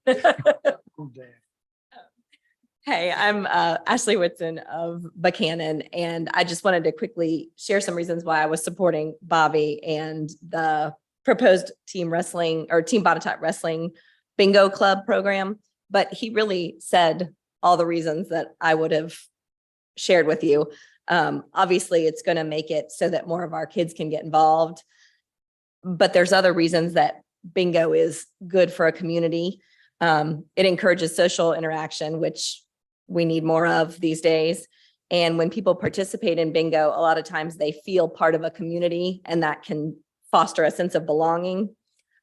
[SPEAKER 14] Hey, I'm Ashley Whitson of Buchanan, and I just wanted to quickly share some reasons why I was supporting Bobby and the proposed team wrestling or Team Botetourt Wrestling Bingo Club program. But he really said all the reasons that I would have shared with you. Obviously, it's going to make it so that more of our kids can get involved. But there's other reasons that bingo is good for a community. It encourages social interaction, which we need more of these days. And when people participate in bingo, a lot of times they feel part of a community, and that can foster a sense of belonging.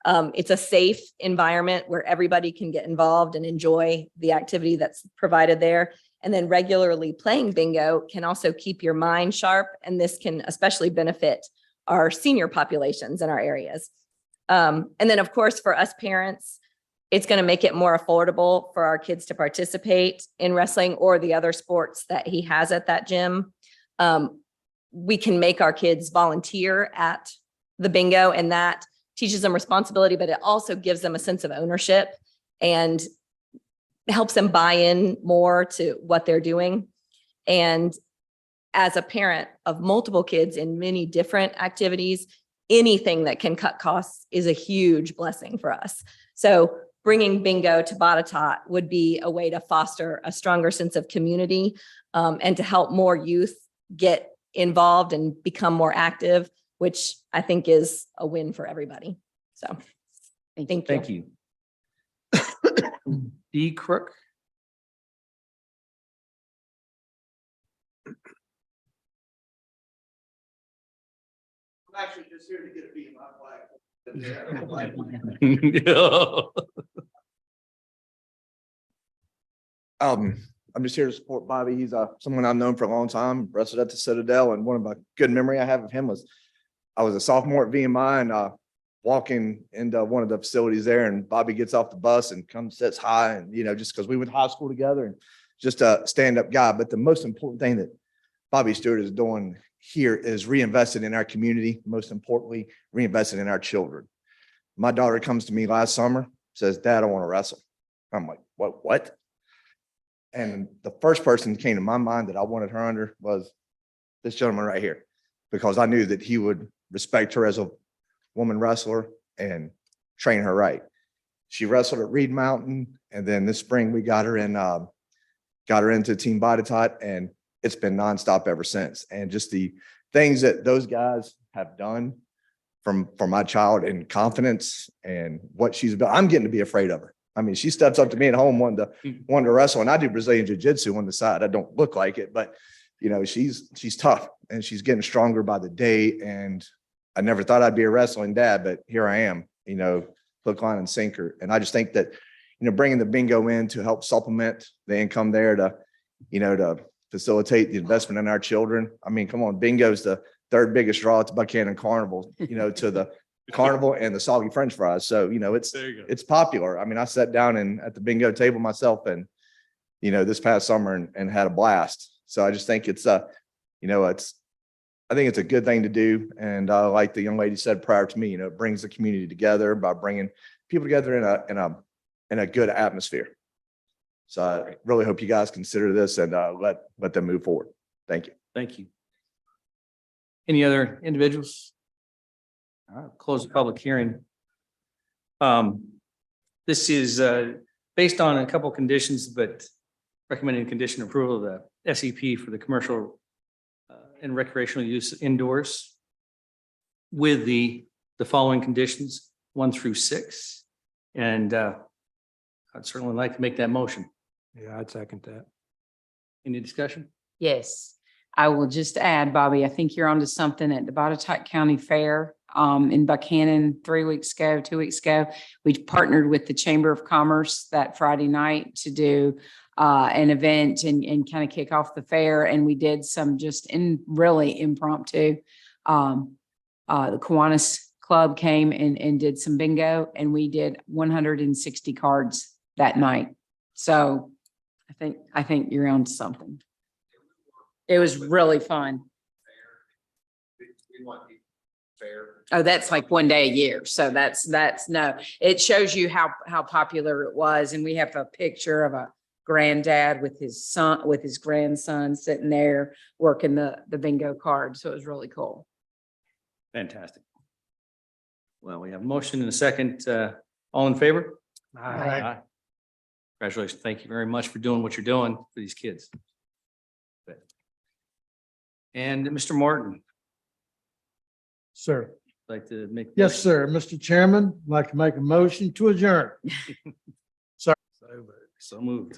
[SPEAKER 14] It's a safe environment where everybody can get involved and enjoy the activity that's provided there. And then regularly playing bingo can also keep your mind sharp, and this can especially benefit our senior populations in our areas. And then, of course, for us parents, it's going to make it more affordable for our kids to participate in wrestling or the other sports that he has at that gym. We can make our kids volunteer at the bingo, and that teaches them responsibility, but it also gives them a sense of ownership and helps them buy in more to what they're doing. And as a parent of multiple kids in many different activities, anything that can cut costs is a huge blessing for us. So bringing bingo to Botetourt would be a way to foster a stronger sense of community, and to help more youth get involved and become more active, which I think is a win for everybody. So thank you.
[SPEAKER 2] Thank you. D. Crook.
[SPEAKER 15] I'm actually just here to get a beat my flag. I'm just here to support Bobby. He's someone I've known for a long time, wrestled at the Citadel, and one of my good memory I have of him was I was a sophomore at VMI and walking into one of the facilities there, and Bobby gets off the bus and comes, sits high, and just because we went to high school together, and just a stand-up guy. But the most important thing that Bobby Stewart is doing here is reinvested in our community. Most importantly, reinvested in our children. My daughter comes to me last summer, says, "Dad, I want to wrestle." I'm like, what? And the first person that came to my mind that I wanted her under was this gentleman right here, because I knew that he would respect her as a woman wrestler and train her right. She wrestled at Reed Mountain, and then this spring we got her into Team Botetourt, and it's been nonstop ever since. And just the things that those guys have done for my child in confidence and what she's about, I'm getting to be afraid of her. I mean, she steps up to me at home, wanting to wrestle, and I do Brazilian jiu-jitsu on the side. I don't look like it, but you know, she's tough and she's getting stronger by the day. And I never thought I'd be a wrestling dad, but here I am, you know, hook, line, and sinker. And I just think that, you know, bringing the bingo in to help supplement the income there to, you know, to facilitate the investment in our children. I mean, come on, bingo's the third biggest draw at the Buchanan Carnival, you know, to the carnival and the soggy French fries. So, you know, it's popular. I mean, I sat down at the bingo table myself and, you know, this past summer and had a blast. So I just think it's I think it's a good thing to do. And like the young lady said prior to me, you know, it brings the community together by bringing people together in a good atmosphere. So I really hope you guys consider this and let them move forward. Thank you.
[SPEAKER 2] Thank you. Any other individuals? All right, close the public hearing. This is based on a couple of conditions, but recommending condition approval of the SEP for the commercial and recreational use indoors with the following conditions, 1 through 6. And I'd certainly like to make that motion.
[SPEAKER 5] Yeah, I'd second that.
[SPEAKER 2] Any discussion?
[SPEAKER 4] Yes, I will just add, Bobby, I think you're onto something at the Botetourt County Fair in Buchanan 2 weeks ago. We partnered with the Chamber of Commerce that Friday night to do an event and kind of kick off the fair. And we did some just really impromptu. The Kiwanis Club came and did some bingo, and we did 160 cards that night. So I think you're on to something. It was really fun. Oh, that's like 1 day a year. So that's no, it shows you how popular it was. And we have a picture of a granddad with his son, with his grandson sitting there working the bingo card. So it was really cool.
[SPEAKER 2] Fantastic. Well, we have a motion and a second. All in favor?
[SPEAKER 11] Aye.
[SPEAKER 2] Congratulations. Thank you very much for doing what you're doing for these kids. And Mr. Martin,
[SPEAKER 11] Sir.
[SPEAKER 2] like to make.
[SPEAKER 11] Yes, sir. Mr. Chairman, I'd like to make a motion to adjourn.
[SPEAKER 2] So moved.